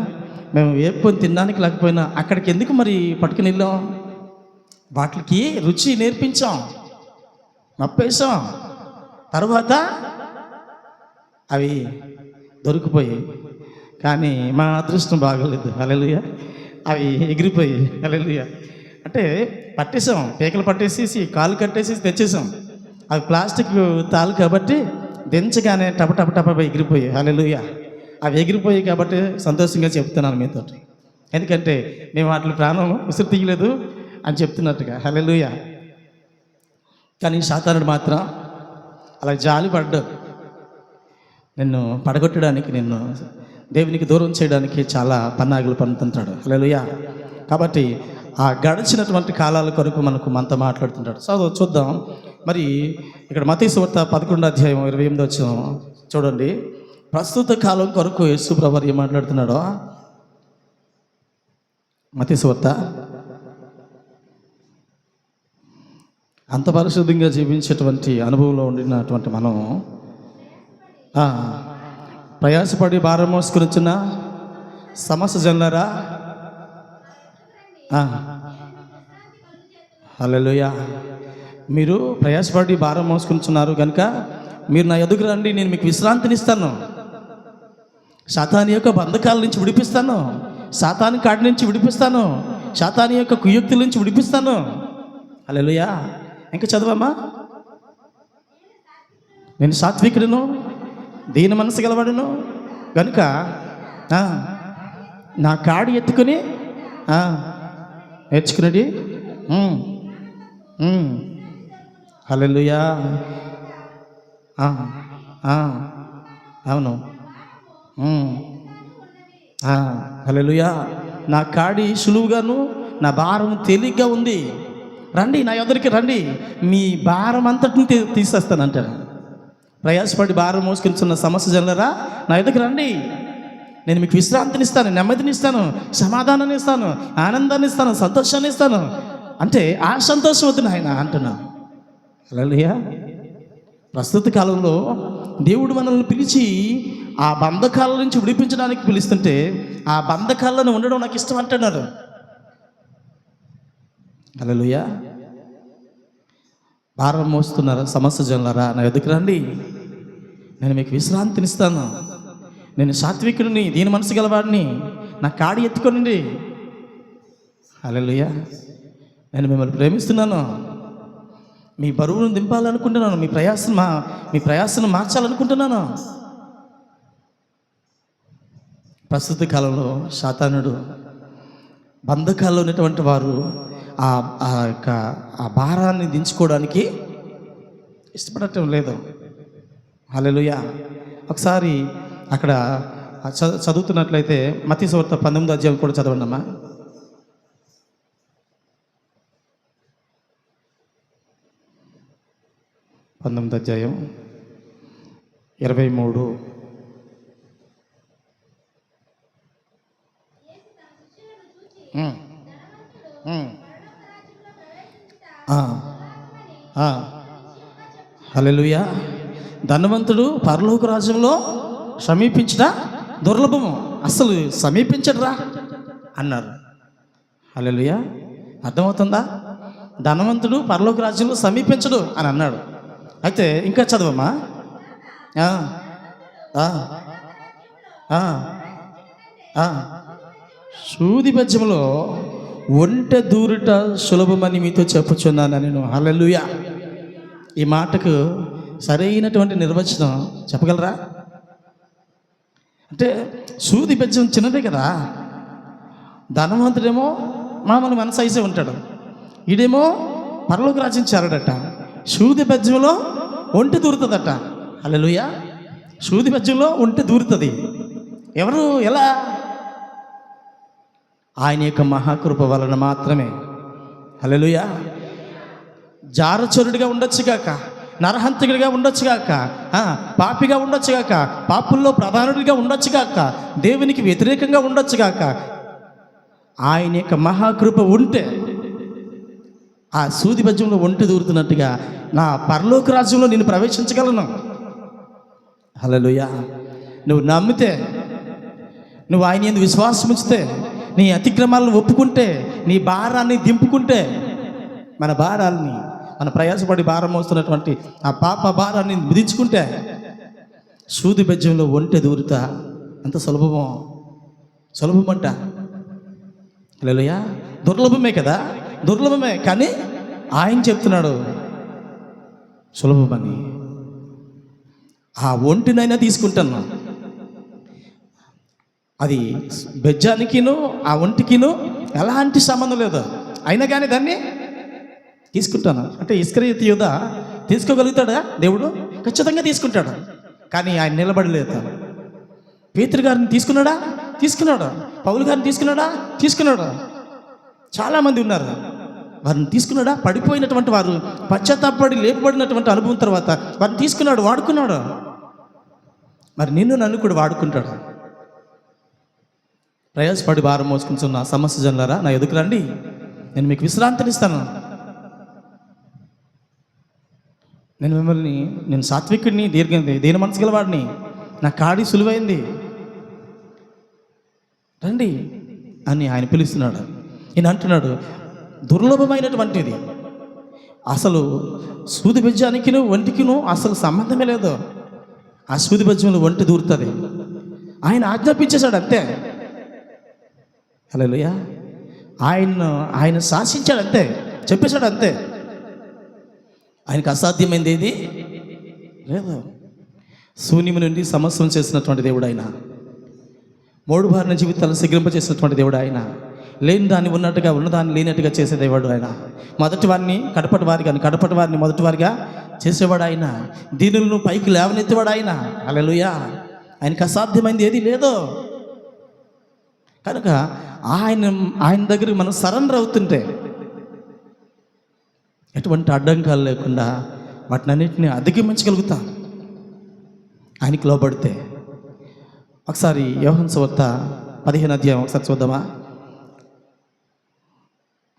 మేము వేపుకొని తినడానికి లేకపోయినా అక్కడికి ఎందుకు మరి పట్టుకుని వెళ్ళాం? వాటికి రుచి నేర్పించాం, మప్పేసాం. తర్వాత అవి దొరికిపోయాయి. కానీ మా అదృష్టం బాగలేదు. హల్లెలూయా. అవి ఎగిరిపోయాయి. హల్లెలూయా. అంటే పట్టేసాం, పీకలు పట్టేసేసి కాలు కట్టేసి తెచ్చేసాం. అవి ప్లాస్టిక్ తాళ్ళు కాబట్టి దించగానే టప టప టప ఎగిరిపోయాయి. హల్లెలూయా. అవి ఎగిరిపోయాయి కాబట్టి సంతోషంగా చెప్తున్నాను మీతో. ఎందుకంటే మేము వాటి ప్రాణం ఉసిరి తీయలేదు అని చెప్తున్నట్టుగా. హల్లెలూయా. కానీ సాతానుడు మాత్రం అలా జాలి పడ్డాడు. నిన్ను పడగొట్టడానికి, నిన్ను దేవునికి దూరం చేయడానికి చాలా పన్నాగులు పన్నుతుంటాడు. హల్లెలూయా. కాబట్టి ఆ గడిచినటువంటి కాలాల కొరకు మనతో మాట్లాడుతుంటాడు. చూద్దాం. మరి ఇక్కడ మత్తయి సువార్త 11:28 చూడండి. ప్రస్తుత కాలం కొరకు యేసు ప్రభువు ఏం మాట్లాడుతున్నాడో. మత్తయి సువార్త. అంత పరిశుద్ధంగా జీవించేటువంటి అనుభవంలో ఉండినటువంటి మనం ప్రయాసపడి భారం మోసుకొనిచున్న సమస్త జనులారా, హల్లెలూయా, మీరు ప్రయాసపడి భారం మోసుకుంటున్నారు కనుక మీరు నా ఎదుగు రండి, నేను మీకు విశ్రాంతినిస్తాను. సాతాను యొక్క బంధకాల నుంచి విడిపిస్తాను, సాతాను కాడి నుంచి విడిపిస్తాను, సాతాను యొక్క కుయుక్తుల నుంచి విడిపిస్తాను. హల్లెలూయా. ఇంకా చదవమ్మా. నేను సాత్వికుడును, దీన మనసు గలవాడును కనుక నా కాడి ఎత్తుకుని నేర్చుకున్నది. హల్లెలూయా. అవును. హల్లెలూయా. నా కాడి సులువుగాను నా భారం తేలిగ్గా ఉంది. రండి, నా ఎదురికి రండి, మీ భారం అంతటిని తీసేస్తానంటారు. ప్రయాసపడి భారం మోసుకొనిచున్న సమస్య జనులారా, నా ఎదురికి రండి, నేను మీకు విశ్రాంతిని ఇస్తాను, నెమ్మదిని ఇస్తాను, సమాధానాన్ని ఇస్తాను, ఆనందాన్ని ఇస్తాను, సంతోషాన్ని ఇస్తాను. అంటే ఆ సంతోషం వద్దు ఆయన అంటున్నా. హల్లెలూయా. ప్రస్తుత కాలంలో దేవుడు మనల్ని పిలిచి ఆ బంధకాల నుంచి విడిపించడానికి పిలుస్తుంటే ఆ బంధకాలను ఉండడం నాకు ఇష్టం అంటున్నారు. హల్లెలూయా. భారం మోస్తున్నారు సమస్య జనులారా, నా ఎదుకు రండి, నేను మీకు విశ్రాంతినిస్తాను, నేను సాత్వికుడిని, దీని మనసు గలవాడిని, నా కాడి ఎత్తుకోనండి. హల్లెలూయా. నేను మిమ్మల్ని ప్రేమిస్తున్నాను, మీ బరువును దింపాలనుకుంటున్నాను, మీ ప్రయాసను మార్చాలనుకుంటున్నాను. ప్రస్తుత కాలంలో సాతానుడు బంధకాల్లో ఉన్నటువంటి వారు ఆ భారాన్ని దించుకోవడానికి ఇష్టపడటం లేదు. హల్లెలూయా. ఒకసారి అక్కడ చదువుతున్నట్లయితే మత్తయి సువార్త 19 కూడా చదవండి అమ్మా. 19:23. హల్లెలూయా. ధనవంతుడు పరలోక రాజ్యంలో సమీపించట దుర్లభము, అసలు సమీపించడురా అన్నారు. హల్లెలూయా. అర్థమవుతుందా? ధనవంతుడు పరలోక రాజ్యంలో సమీపించడు అని అన్నాడు. అయితే ఇంకా చదవమ్మా. సూది బెజ్జంలో ఒంటె దూరుట సులభమని మీతో చెప్పుచున్నాను నేను. హల్లెలూయా. ఈ మాటకు సరైనటువంటి నిర్వచనం చెప్పగలరా? అంటే సూది బెజ్జం చిన్నదే కదా. ధనవంతుడేమో మామూలు మన సైజే ఉంటాడు, ఈడేమో పరలోక రాజ్యం చేరడట. సూది బెజ్జంలో ఒంటె దూరుతుందట. హల్లెలూయా. సూది బెజ్జంలో ఒంటె దూరుతుంది. ఎవరు? ఎలా? ఆయన యొక్క మహాకృప వలన మాత్రమే. హల్లెలూయా. జారచరుడిగా ఉండొచ్చుగాక, నరహంతకుడిగా ఉండొచ్చుగాక, పాపిగా ఉండొచ్చుగాక, పాపుల్లో ప్రధానుడిగా ఉండొచ్చుగాక, దేవునికి వ్యతిరేకంగా ఉండొచ్చుగాక, ఆయన యొక్క మహాకృప ఉంటే ఆ సూది బజ్యంలో ఒంటి దూరుతున్నట్టుగా నా పరలోక రాజ్యంలో నేను ప్రవేశించగలను. హల్లెలూయా. నువ్వు నమ్మితే, నువ్వు ఆయన యందు విశ్వాసం ఉంచితే, నీ అతిక్రమాలను ఒప్పుకుంటే, నీ భారాన్ని దింపుకుంటే, మన భారాల్ని, మన ప్రయాసపడి భారం మోస్తున్నటువంటి ఆ పాప భారాన్ని విధించుకుంటే సూది బెజ్యంలో ఒంటె దూరుతా. అంత సులభమంట. హల్లెలూయా. దుర్లభమే కదా, దుర్లభమే, కానీ ఆయన చెప్తున్నాడు సులభమని. ఆ ఒంటినైనా తీసుకుంటాను. అది బెజ్జానికిను ఆ ఒంటికిను ఎలాంటి సంబంధం లేదు, అయినా కానీ దాన్ని తీసుకుంటాను. అంటే ఇస్కరియోతు యూద తీసుకోగలుగుతాడా దేవుడు? ఖచ్చితంగా తీసుకుంటాడు. కానీ ఆయన నిలబడలేదు. పేతురు గారిని తీసుకున్నాడు. పౌలు గారిని తీసుకున్నాడు. చాలామంది ఉన్నారు, వారిని తీసుకున్నాడా? పడిపోయినటువంటి వారు పశ్చాత్తాపడి లేపబడినటువంటి అనుభవం తర్వాత వారిని తీసుకున్నాడు, వాడుకున్నాడు. మరి నన్ను కూడా వాడుకుంటాడు. ప్రయాసపడి భారం మోసుకుంటున్న సమస్య జనులారా, నా ఎదుకు రండి, నేను మీకు విశ్రాంతినిస్తాను. నేను సాత్వికుడిని, దీన మనసు గలవాడిని, నా కాడి సులువైంది, రండి అని ఆయన పిలుస్తున్నాడు. ఈయన అంటున్నాడు దుర్లభమైనటువంటిది. అసలు సూది బెజ్జానికిను ఒంటికిను అసలు సంబంధమే లేదు. ఆ సూది బెజ్జంలో ఒంటి దూరుతుంది. ఆయన ఆజ్ఞాపించేశాడు అంతే. హల్లెలూయా. ఆయన శాసించాడు అంతే, చెప్పేశాడు అంతే. ఆయనకు అసాధ్యమైంది ఏది లేదు. శూన్యము నుండి సమస్తం చేసినటువంటి దేవుడు ఆయన. మోడు బారిన జీవితాలను సిగ్గింపచేసినటువంటి దేవుడు ఆయన. లేని దాన్ని ఉన్నట్టుగా, ఉన్నదాన్ని లేనట్టుగా చేసే దేవుడు ఆయన. మొదటి వారిని కడపటి వారిని మొదటి వారిగా చేసేవాడు ఆయన. దీనులను పైకి లేవనెత్తేవాడు ఆయన. హల్లెలూయా. ఆయనకు అసాధ్యమైంది ఏది లేదు. కనుక ఆయన దగ్గరికి మనం సరెండర్ అవుతుంటే, ఎటువంటి అడ్డంకాలు లేకుండా వాటిని అన్నింటినీ అధిగమించగలుగుతాం ఆయనకి లోబడితే. ఒకసారి యోహాను సువార్త 15వ అధ్యాయం ఒకసారి చూద్దామా?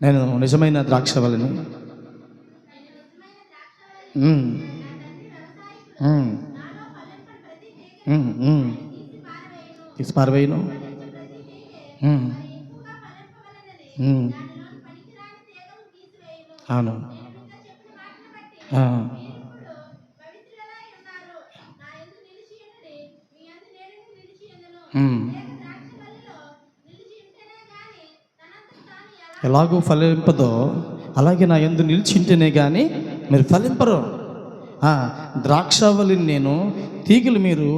నేను నిజమైన ద్రాక్షవల్లిని, తీసి పారవేయును. అవును. ఎలాగో ఫలింపదో అలాగే నా యందు నిలిచింటేనే కానీ మీరు ఫలింపరు. ద్రాక్షవల్లిని నేను, తీగలు మీరు.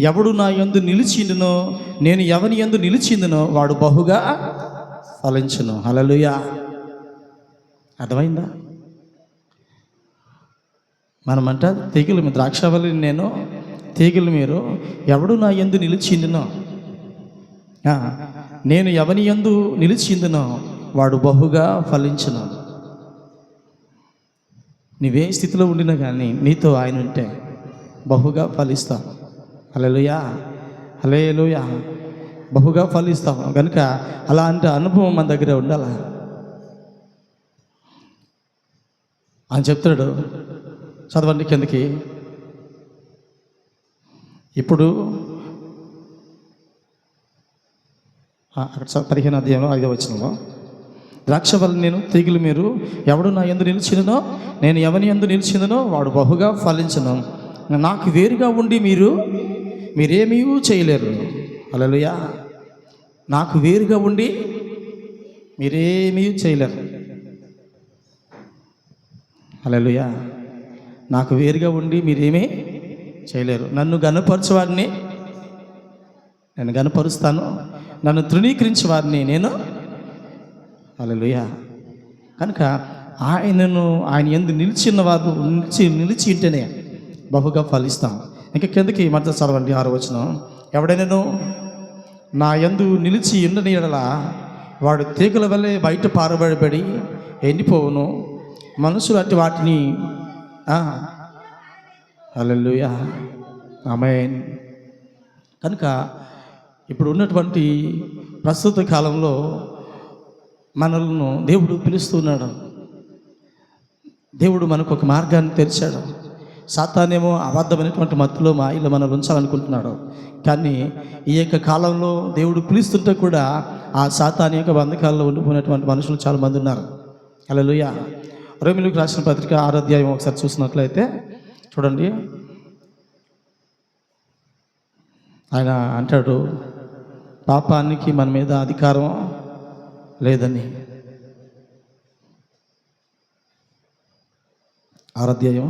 ఎవడు నా యందు నిలిచిండునో, నేను ఎవని యందు నిలిచిందునో వాడు బహుగా ఫలించును. హల్లెలూయా. అర్థమైందా? మనమంట తీగలు మీ, ద్రాక్షవల్లిని నేను, తీగలు మీరు. ఎవడు నా యందు నిలిచిందునో, నేను ఎవని యందు నిలిచిందునో వాడు బహుగా ఫలించును. నీవే స్థితిలో ఉండినా కానీ నీతో ఆయన ఉంటే బహుగా ఫలిస్తావు. హల్లెలూయా. హల్లెలూయా. బహుగా ఫలిస్తావు. కనుక అలాంటి అనుభవం మన దగ్గర ఉండాలి. ఆయన చెప్తాడు, చదవండి కిందకి. ఇప్పుడు 15వ అధ్యాయంలో 5వ వచనంలో, ద్రాక్షవల్లి నేను, తీగలు మీరు. ఎవడు నా యందు నిలిచిననో, నేను ఎవని యందు నిలిచిననో వాడు బహుగా ఫలించును. నాకు వేరుగా ఉండి మీరేమీ చేయలేరు. హల్లెలూయా. నాకు వేరుగా ఉండి మీరేమీ చేయలేరు. హల్లెలూయా. నాకు వేరుగా ఉండి మీరేమీ చేయలేరు. నన్ను గనుపరచువారిని నేను గనుపరుస్తాను, నన్ను తృణీకరించే వారిని నేను. హల్లెలూయా. కనుక ఆయన యందు నిలిచిన వారు నిలిచి ఉంటేనే బహుగా ఫలిస్తాం. ఇంకా కిందకి మధ్య చదవండి 6వ వచనం. ఎవడైనాను నా యందు నిలిచి ఉండని యెడల వాడు తీగల వల్లే బయట పారబడి ఎండిపోవును. మనుషులు అట్టి వాటిని హల్లెలూయా ఆమేన్. కనుక ఇప్పుడు ఉన్నటువంటి ప్రస్తుత కాలంలో మనల్ని దేవుడు పిలుస్తున్నాడు. దేవుడు మనకు ఒక మార్గాన్ని తెరిచాడు. సాతానేమో అబద్ధమైనటువంటి మత్తులో మాయలో మనం ఉంచాలనుకుంటున్నాడు. కానీ ఈ యొక్క కాలంలో దేవుడు పిలుస్తుంటే కూడా ఆ సాతాని యొక్క బంధకాల్లో ఉండిపోయినటువంటి మనుషులు చాలామంది ఉన్నారు. హల్లెలూయా. రోమీయులకు రాసిన పత్రిక 6వ అధ్యాయం ఒకసారి చూసినట్లయితే చూడండి. ఆయన అంటాడు, పాపానికి మన మీద అధికారం లేదని. 6వ అధ్యాయం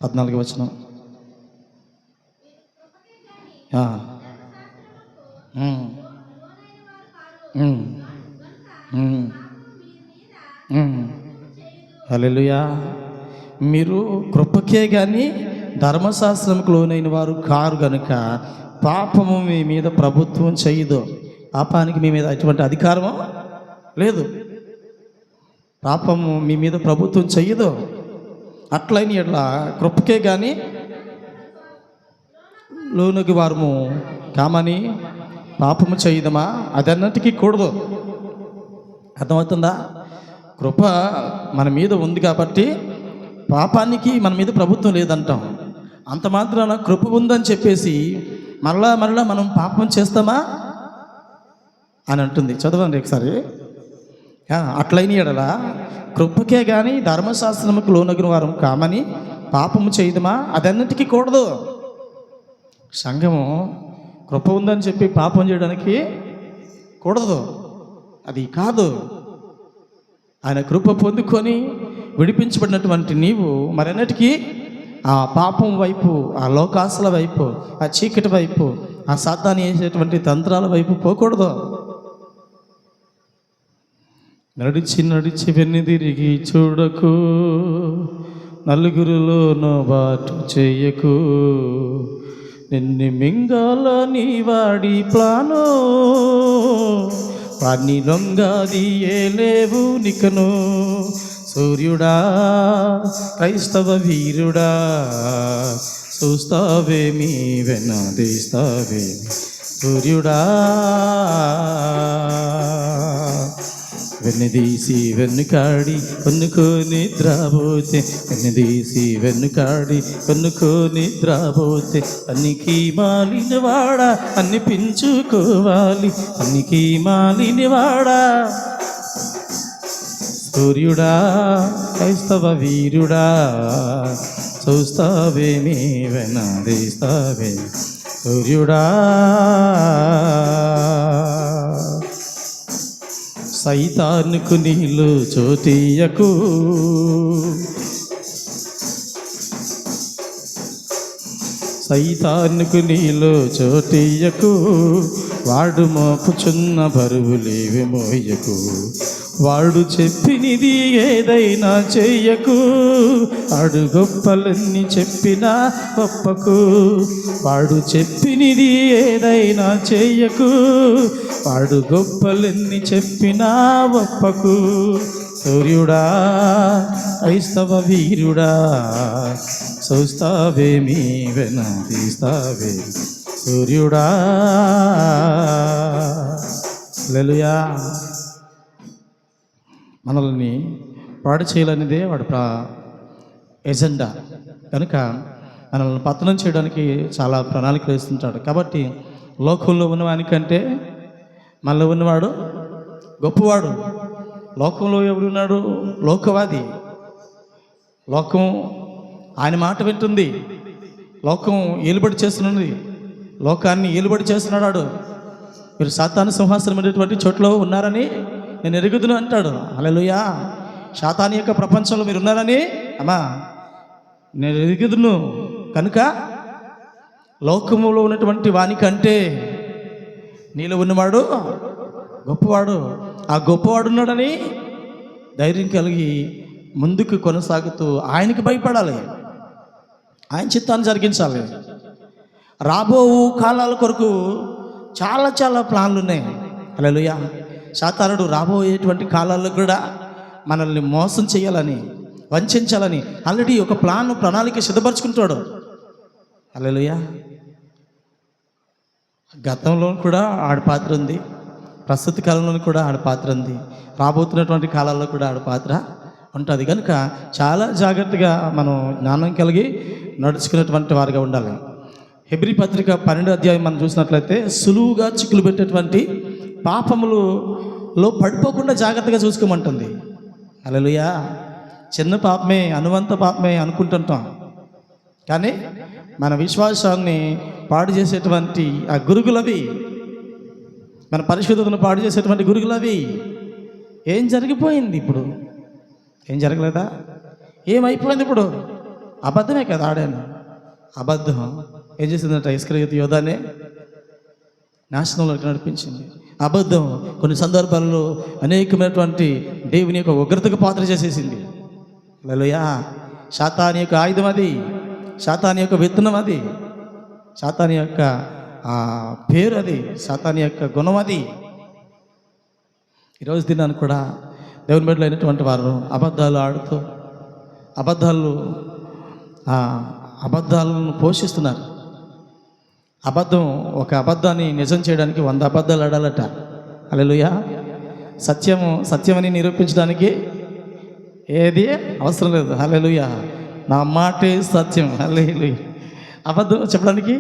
14వ వచనం. హల్లెలూయా. మీరు కృపకే కానీ ధర్మశాస్త్రంకు లోనైన వారు కారు గనుక పాపము మీ మీద ప్రభుత్వం చేయదు. పాపానికి మీ మీద ఎటువంటి అధికారము లేదు. పాపము మీ మీద ప్రభుత్వం చెయ్యదు. అట్లయిన ఇట్లా కృపకే కానీ లోనుకి వారము కామని పాపము చేయదమా? అదన్నిటికీ కూడదు. అర్థమవుతుందా? కృప మన మీద ఉంది కాబట్టి పాపానికి మన మీద ప్రభుత్వం లేదంటాం. అంత మాత్రాన కృప ఉందని చెప్పేసి మరలా మనం పాపం చేస్తామా అని అంటుంది. చదవండి ఒకసారి. అట్లయిన ఎడల కృపకే కానీ ధర్మశాస్త్రముకు లోనగిన వారం కామని పాపము చేయదమా? అదన్నిటికీ కూడదు. సంఘము కృప ఉందని చెప్పి పాపం చేయడానికి కూడదు. అది కాదు. ఆయన కృప పొందుకొని విడిపించబడినటువంటి నీవు మరన్నిటికీ ఆ పాపం వైపు, ఆ లోకాసుల వైపు, ఆ చీకటి వైపు, ఆ సాతాను వేసేటువంటి తంత్రాల వైపు పోకూడదు. నడిచి వెన్నుదిరిగి చూడకు, నలుగురిలోనో బాటు చేయకు, నిన్ను మింగాల నీ వాడి ప్లాను, వాడిని లొంగాది ఏ లేవు నికను. సూర్యుడా క్రైస్తవ వీరుడా, చూస్తావేమి వెనదీస్తావేమి. సూర్యుడా వెన్నుదీసి వెన్నుకాడి కొన్నుకో నిద్రపోతే, వెన్నుదీసి వెన్నుకాడి కొన్నుకో నిద్రపోతే, అన్నికి మాలినవాడా అనిపించుకోవాలి, అన్నికి మాలినవాడా. సూర్యుడా క్రైస్తవ వీరుడా, చూస్తావేమి వెనదీస్తావేమి. సూర్యుడా సైతానుకు నీళ్ళు చోటీయకు, సైతానుకు నీళ్ళు చోటీయకు, వాడు మోపుచున్న బరువులేవి మోయకు, వాడు చెప్పినది ఏదైనా చెయ్యకు, వాడు గొప్పలన్నీ చెప్పినా గొప్పకు, వాడు చెప్పినది ఏదైనా చెయ్యకు, వాడు గొప్పలన్నీ చెప్పినా గొప్పకు. సూర్యుడా క్రైస్తవ వీరుడా, చూస్తావేమి వెనదీస్తావేమి. సూర్యుడా. హల్లెలూయా. మనల్ని పాడు చేయాలనేదే వాడు ఎజెండా. కనుక మనల్ని పతనం చేయడానికి చాలా ప్రణాళికలు వేస్తుంటాడు. కాబట్టి లోకంలో ఉన్నవానికంటే మనలో ఉన్నవాడు గొప్పవాడు. లోకంలో ఎవరున్నాడు? లోకవాది. లోకం ఆయన మాట వింటుంది. లోకం ఏలుబడి చేస్తున్నది. లోకాన్ని ఏలుబడి చేస్తున్నాడు. మీరు సాతాను సింహాసనం అనేటువంటి చోట్ల ఉన్నారని నేను ఎరుగుదును అంటాడు. హల్లెలూయా. సాతాను యొక్క ప్రపంచంలో మీరు ఉన్నారని అమ్మా నేను ఎరుగుదును. కనుక లోకములో ఉన్నటువంటి వానికంటే నీలో ఉన్నవాడు గొప్పవాడు. ఆ గొప్పవాడు ఉన్నాడని ధైర్యం కలిగి ముందుకు కొనసాగుతూ ఆయనకి భయపడాలి, ఆయన చిత్తాన్ని జరిగించాలి. రాబో కాలాల కొరకు చాలా చాలా ప్లాన్లు ఉన్నాయి. హల్లెలూయా. సాతానుడు రాబోయేటువంటి కాలాల్లో కూడా మనల్ని మోసం చేయాలని, వంచాలని ఆల్రెడీ ఒక ప్రణాళిక సిద్ధపరచుకుంటాడు. హల్లెలూయా. గతంలో కూడా ఆడ పాత్ర ఉంది, ప్రస్తుత కాలంలో కూడా ఆడ పాత్ర ఉంది, రాబోతున్నటువంటి కాలాల్లో కూడా ఆడ పాత్ర ఉంటుంది. కనుక చాలా జాగ్రత్తగా మనం జ్ఞానం కలిగి నడుచుకునేటువంటి వారిగా ఉండాలి. హెబ్రీ పత్రిక 12వ అధ్యాయం మనం చూసినట్లయితే సులువుగా చిక్కులు పెట్టేటువంటి పాపములలో పడిపోకుండా జాగ్రత్తగా చూసుకోమంటుంది. హల్లెలూయా. చిన్న పాపమే, అనువంత పాపమే అనుకుంటుంటాం, కానీ మన విశ్వాసాన్ని పాడు చేసేటువంటి ఆ గురుగులవి, మన పరిశుద్ధతను పాడు చేసేటువంటి గురుగులవి. ఏం జరిగిపోయింది ఇప్పుడు? ఏం జరగలేదా? ఏమైపోయింది ఇప్పుడు? అబద్ధమే కదా ఆడాను. అబద్ధం ఏం చేసిందంట? ఇస్కరియోతు యోధానే నాశనంలోకి నడిపించింది. అబద్ధం కొన్ని సందర్భాల్లో అనేకమైనటువంటి దేవుని యొక్క ఉగ్రతకు పాత్ర చేసేసింది. హల్లెలూయా. సాతాను యొక్క ఆయుధం అది, సాతాను యొక్క విత్తనం అది, సాతాను యొక్క పేరు అది, సాతాను యొక్క గుణం అది. ఈరోజు దినాన్ని కూడా దేవుని బిడ్డలు అయినటువంటి వారు అబద్ధాలు ఆడుతూ అబద్ధాలను పోషిస్తున్నారు. ఒక అబద్ధాన్ని నిజం చేయడానికి 100 అబద్ధాలు ఆడాలట. హల్లెలూయా. సత్యమని నిరూపించడానికి ఏది అవసరం లేదు. హల్లెలూయా. నా మాటే సత్యం. హల్లెలూయా. అబద్ధం చెప్పడానికి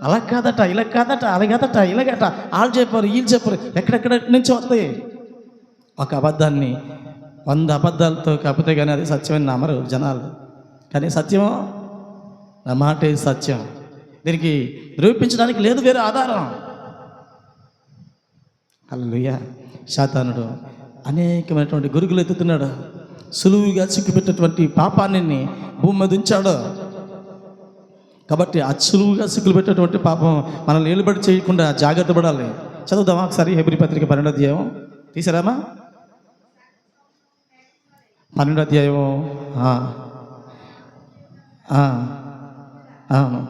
అలా కాదట, ఇలా కాదట, అలాగదట, ఇలాగట, వాళ్ళు చెప్పారు, వీళ్ళు చెప్పారు, ఎక్కడెక్కడ నుంచి వస్తాయి. ఒక అబద్ధాన్ని 100 అబద్ధాలతో కాకపోతే కానీ అది సత్యమని నమ్మరు జనాలు. కానీ సత్యమో, నా మాటే సత్యం, దీనికి నిరూపించడానికి లేదు వేరే ఆధారం. హల్లెలూయా. సాతానుడు అనేకమైనటువంటి గురుగులు ఎత్తుతున్నాడు. సులువుగా చిక్కుపెట్టేటువంటి పాపాన్ని భూమి మీద ఉంచాడు. కాబట్టి ఆ సులువుగా సిక్కులు పెట్టేటువంటి పాపం మనల్ని నిలబడి చేయకుండా జాగ్రత్త పడాలి. చదువుదామా ఒకసారి హెబ్రీ పత్రిక 12వ అధ్యాయం తీసారామా? 12వ అధ్యాయం. అవును.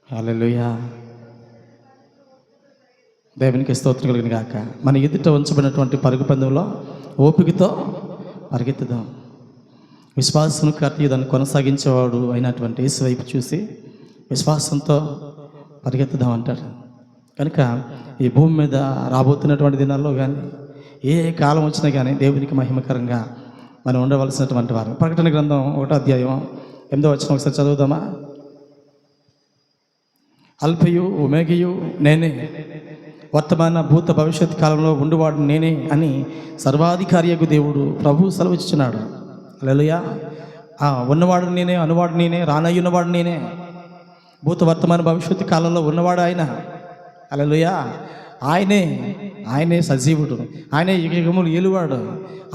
హల్లెలూయా. దేవునికి స్తోత్రం కలిగిన గాక. మన ఎదుట ఉంచబడినటువంటి పరుగు పందెంలో ఓపికతో పరిగెత్తుదాం. విశ్వాసం కర్త దాన్ని కొనసాగించేవాడు అయినటువంటి యేసు వైపు చూసి విశ్వాసంతో పరిగెత్తుదాం అంటారు. కనుక ఈ భూమి మీద రాబోతున్నటువంటి దినాల్లో కానీ ఏ కాలం వచ్చినా కానీ దేవునికి మహిమకరంగా మనం ఉండవలసినటువంటి వారు. ప్రకటన గ్రంథం 1వ అధ్యాయం 8వ వచనం ఒకసారి చదువుదామా? అల్ఫయు ఒమేగయు నేనే, వర్తమాన భూత భవిష్యత్ కాలంలో ఉండువాడు నేనే అని సర్వాధికారియకు దేవుడు ప్రభు సెలవిచ్చుచున్నాడు. హల్లెలూయా. ఉన్నవాడు నేనే, అనువాడు నేనే, రానయ్యున్నవాడు నేనే, భూత వర్తమాన భవిష్యత్తు కాలంలో ఉన్నవాడు ఆయన. హల్లెలూయా. ఆయనే సజీవుడు, ఆయనే యుగములు ఏలువాడు.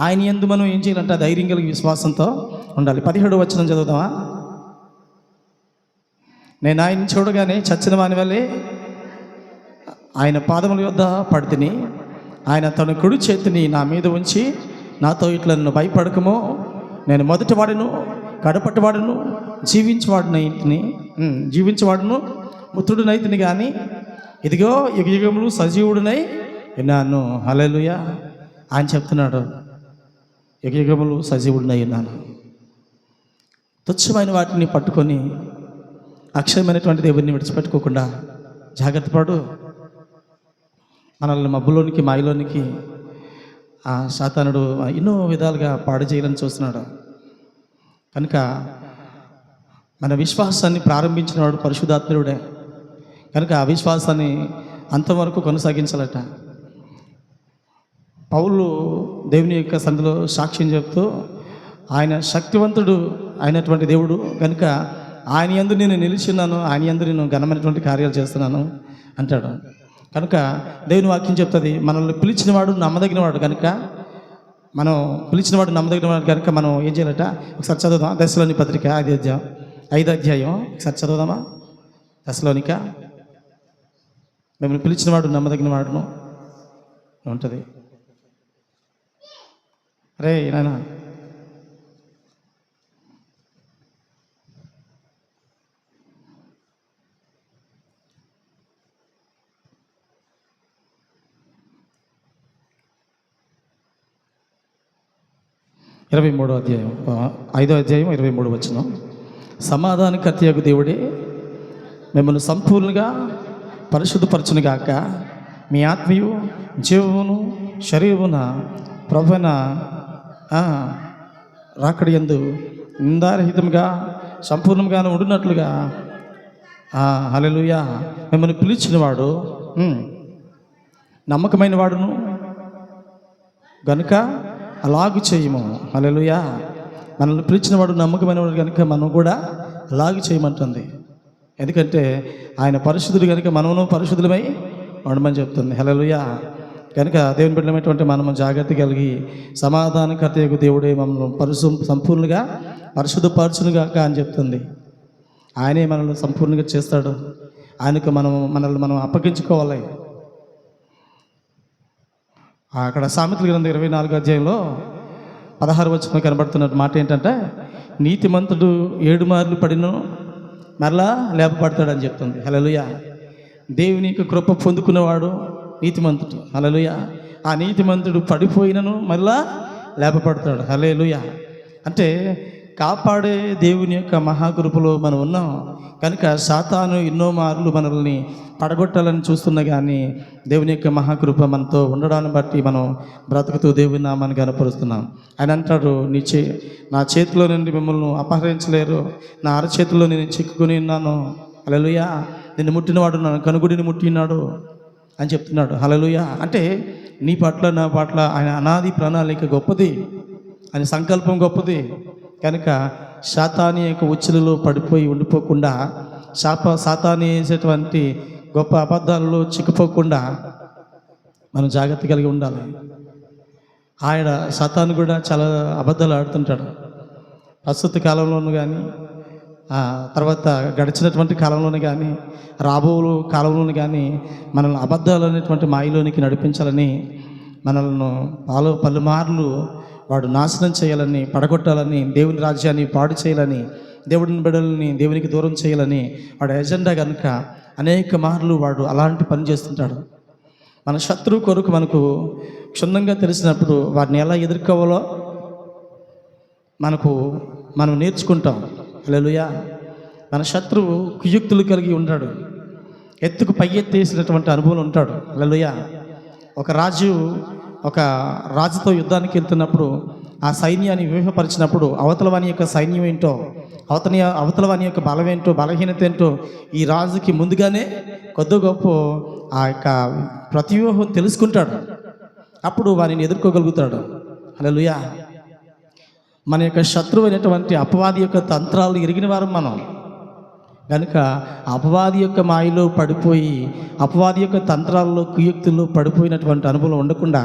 ఆయన యందు మనం ఏం చేయాలంటే ధైర్యం కలిగి విశ్వాసంతో ఉండాలి. 17వ వచనం చదువుదామా? నేను ఆయన చూడగానే చచ్చిన వాని వల్లే ఆయన పాదముల యొద్ద పడితిని. ఆయన తన కుడి చేతిని నా మీద ఉంచి నాతో ఇట్లా నన్ను భయపడకమో, నేను మొదటివాడును కడపటివాడును జీవించేవాడును మృతుడునైతిని కానీ ఇదిగో యుగములు సజీవుడునై విన్నాను. హల్లెలూయా. ఆయన చెప్తున్నాడు, యుగములు సజీవుడునై విన్నాను. తుచ్చమైన వాటిని పట్టుకొని అక్షయమైనటువంటి దేవుడిని విడిచిపెట్టుకోకుండా జాగ్రత్త పడు. మనల్ని మబ్బులోనికి మాయలోనికి సాతానుడు ఎన్నో విధాలుగా పాడు చేయాలని చూస్తున్నాడు. కనుక మన విశ్వాసాన్ని ప్రారంభించిన వాడు పరిశుద్ధాత్ముడే. కనుక ఆ విశ్వాసాన్ని అంతవరకు కొనసాగించాలట. పౌలు దేవుని యొక్క సంధిలో సాక్ష్యం చెప్తూ ఆయన శక్తివంతుడు అయినటువంటి దేవుడు కనుక ఆయన యందు నేను నిలిచిన్నాను, ఆయన యందు నేను ఘనమైనటువంటి కార్యాలు చేస్తున్నాను అంటాడు. కనుక దేవుని వాక్యం చెప్తుంది, మనల్ని పిలిచినవాడు నమ్మదగినవాడు కనుక మనం నమ్మదగినవాడు కనుక మనం ఏం చేయాలట? ఒకసారి చదువుదాం. దశలోని పత్రిక 5వ అధ్యాయం ఒకసారి చదువుదామా? దశలోనిక మిమ్మల్ని పిలిచినవాడు నమ్మదగినవాడును ఉంటుంది. అరే నాయన 23వ అధ్యాయం 5వ అధ్యాయం 23 వచనం. సమాధానకర్తయగు దేవుడే మిమ్మల్ని సంపూర్ణంగా పరిశుద్ధపరచునుగాక, మీ ఆత్మీయు జీవమును శరీరమున ప్రభువైన రాకడ యందు నిందారహితంగా సంపూర్ణంగానే ఉండునట్లుగా హల్లెలూయా మిమ్మల్ని పిలిచినవాడు నమ్మకమైన వాడును గనుక అలాగు చేయము. హల్లెలూయా. మనల్ని పిలిచినవాడు నమ్మకమైన వాడు కనుక మనం కూడా అలాగు చేయమంటుంది. ఎందుకంటే ఆయన పరిశుద్ధుడు కనుక మనము పరిశుద్ధులమై ఉండమని చెప్తుంది. హల్లెలూయా. కనుక దేవుని బిడ్డలమైనటువంటి మనము జాగ్రత్త కలిగి సమాధానకర్తయగు దేవుడే మమ్మల్ని సంపూర్ణంగా పరిశుద్ధపరచునుగాక అని చెప్తుంది. ఆయనే మనల్ని సంపూర్ణంగా చేస్తాడు. ఆయనకు మనల్ని మనం అప్పగించుకోవాలి. అక్కడ సామెతల గ్రంథం 24వ అధ్యాయంలో 16వ వచనం కనబడుతున్న మాట ఏంటంటే, నీతిమంతుడు 7 మార్లు పడిను మరలా లేపబడతాడని చెప్తుంది. హల్లెలూయా. దేవుని యొక్క కృప పొందుకున్నవాడు నీతిమంతుడు. హల్లెలూయా. ఆ నీతిమంతుడు పడిపోయినను మరలా లేపబడతాడు. హల్లెలూయా. అంటే కాపాడే దేవుని యొక్క మహాకృపలో మనం ఉన్నాం కనుక సాతాను ఎన్నో మార్లు మనల్ని పడగొట్టాలని చూస్తున్నా కానీ దేవుని యొక్క మహాకృప మనతో ఉండడాన్ని బట్టి మనం బ్రతుకుతూ దేవుని నామాన్ని కనపరుస్తున్నాం. ఆయన అంటాడు, నా చేతిలో నుండి మిమ్మల్ని అపహరించలేరు, నా అరచేతిలో నేను చిక్కుకొని ఉన్నాను. హల్లెలూయా. నిన్ను ముట్టినవాడు నన్ను కనుగుడిని ముట్టినాడు అని చెప్తున్నాడు. హల్లెలూయా. అంటే నీ పట్ల నా పట్ల ఆయన అనాది ప్రణాళిక గొప్పది, ఆయన సంకల్పం గొప్పది. కనుక సాతాను యొక్క ఉచ్చులలో పడిపోయి ఉండిపోకుండా, సాతాను వేసేటువంటి గొప్ప అబద్ధాలలో చిక్కుపోకుండా మనం జాగ్రత్త కలిగి ఉండాలి. ఆయన సాతాను కూడా చాలా అబద్ధాలు ఆడుతుంటాడు. ప్రస్తుత కాలంలోనూ కానీ తర్వాత గడిచినటువంటి కాలంలోనే కానీ రాబో కాలంలోనే కానీ మనల్ని అబద్ధాలు అనేటువంటి మాయలోనికి నడిపించాలని, మనల్ని పలుమార్లు వాడు నాశనం చేయాలని, పడగొట్టాలని, దేవుని రాజ్యాన్ని పాడు చేయాలని, దేవుడిని బిడ్డలని దేవునికి దూరం చేయాలని వాడు ఎజెండా కనుక అనేక మార్లు వాడు అలాంటి పని చేస్తుంటాడు. మన శత్రువు కొరకు మనకు క్షుణ్ణంగా తెలిసినప్పుడు వాడిని ఎలా ఎదుర్కోవాలో మనం నేర్చుకుంటాం. హల్లెలూయా. మన శత్రువు కుయుక్తులు కలిగి ఉంటాడు, ఎత్తుకు పై ఎత్తేసినటువంటి అనుభవం ఉంటాడు. హల్లెలూయా. ఒక రాజుతో యుద్ధానికి వెళ్తున్నప్పుడు ఆ సైన్యాన్ని వ్యూహపరిచినప్పుడు అవతల వాని యొక్క సైన్యం ఏంటో, అవతల వాని యొక్క బలం ఏంటో, బలహీనత ఏంటో ఈ రాజుకి ముందుగానే కొద్ది గొప్ప ఆ యొక్క ప్రతివ్యూహం తెలుసుకుంటాడు. అప్పుడు వారిని ఎదుర్కోగలుగుతాడు. హల్లెలూయా. మన యొక్క శత్రువు అయినటువంటి అపవాది యొక్క తంత్రాలు ఎరిగిన వారం మనం కనుక అపవాది యొక్క మాయలో పడిపోయి, అపవాది యొక్క తంత్రాల్లో కుయుక్తుల్లో పడిపోయినటువంటి అనుభవం ఉండకుండా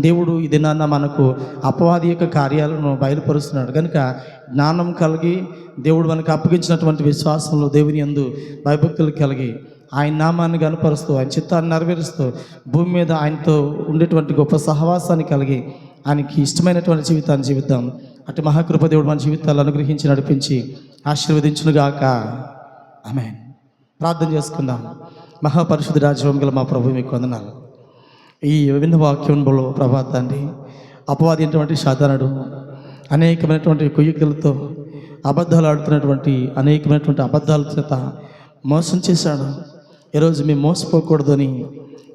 దేవుడు ఈ దినాన్న మనకు అపవాది యొక్క కార్యాలను బయలుపరుస్తున్నాడు. కనుక జ్ఞానం కలిగి దేవుడు మనకు అప్పగించినటువంటి విశ్వాసంలో దేవుని యందు భయభక్తులు కలిగి ఆయన నామాన్ని కనపరుస్తూ, ఆయన చిత్తాన్ని నెరవేరుస్తూ భూమి మీద ఆయనతో ఉండేటువంటి గొప్ప సహవాసాన్ని కలిగి ఆయనకి ఇష్టమైనటువంటి జీవితాన్ని జీవిద్దాం. అటు మహాకృప దేవుడు మన జీవితాలు అనుగ్రహించి నడిపించి ఆశీర్వదించునుగాక. ఆమేన్. ప్రార్థన చేసుకుందాం. మహాపరిశుద్ధ రాజ్యం గల మా ప్రభు మీకు వందనాలు. ఈ విభిన్న వాక్యంలో ప్రభా తండ్రి, అపవాది అయినటువంటి సాతానుడు అనేకమైనటువంటి కుయుక్తులతో అబద్ధాలు ఆడుతున్నటువంటి అనేకమైనటువంటి అబద్ధాల చేత మోసం చేశాడు. ఈరోజు మేము మోసపోకూడదని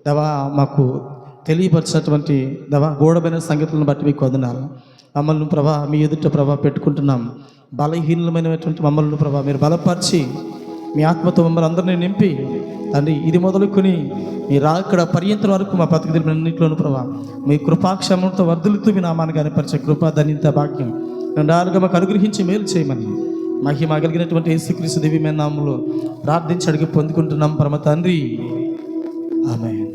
దేవా మాకు తెలియపరిచినటువంటి దేవా గూఢమైన సంగతులను బట్టి మీకు వందనాలు. మమ్మల్ని ప్రభా మీ ఎదుట ప్రభా పెట్టుకుంటున్నాం. బలహీనమైనటువంటి మమ్మల్ని ప్రభా మీరు బలపరిచి మీ ఆత్మతో మమ్మల్ని అందరినీ నింపి తండ్రి ఇది మొదలుకొని మీ రాకడ పర్యంతం వరకు మా బ్రతుకుదిరినన్నింటిలోనూ ప్రభా మీ కృపాక్షమంతో వర్ధులుతూ మీ నామాన్ని కనపరిచే కృపా ధన్యత భాగ్యం రెండాలుగా మాకు అనుగ్రహించి మేలు చేయమని మహిమ కలిగినటువంటి యేసుక్రీస్తు దివ్యమైన నామములో ప్రార్థించి అడిగి పొందుకుంటున్నాం పరమ తండ్రి. ఆమేన్.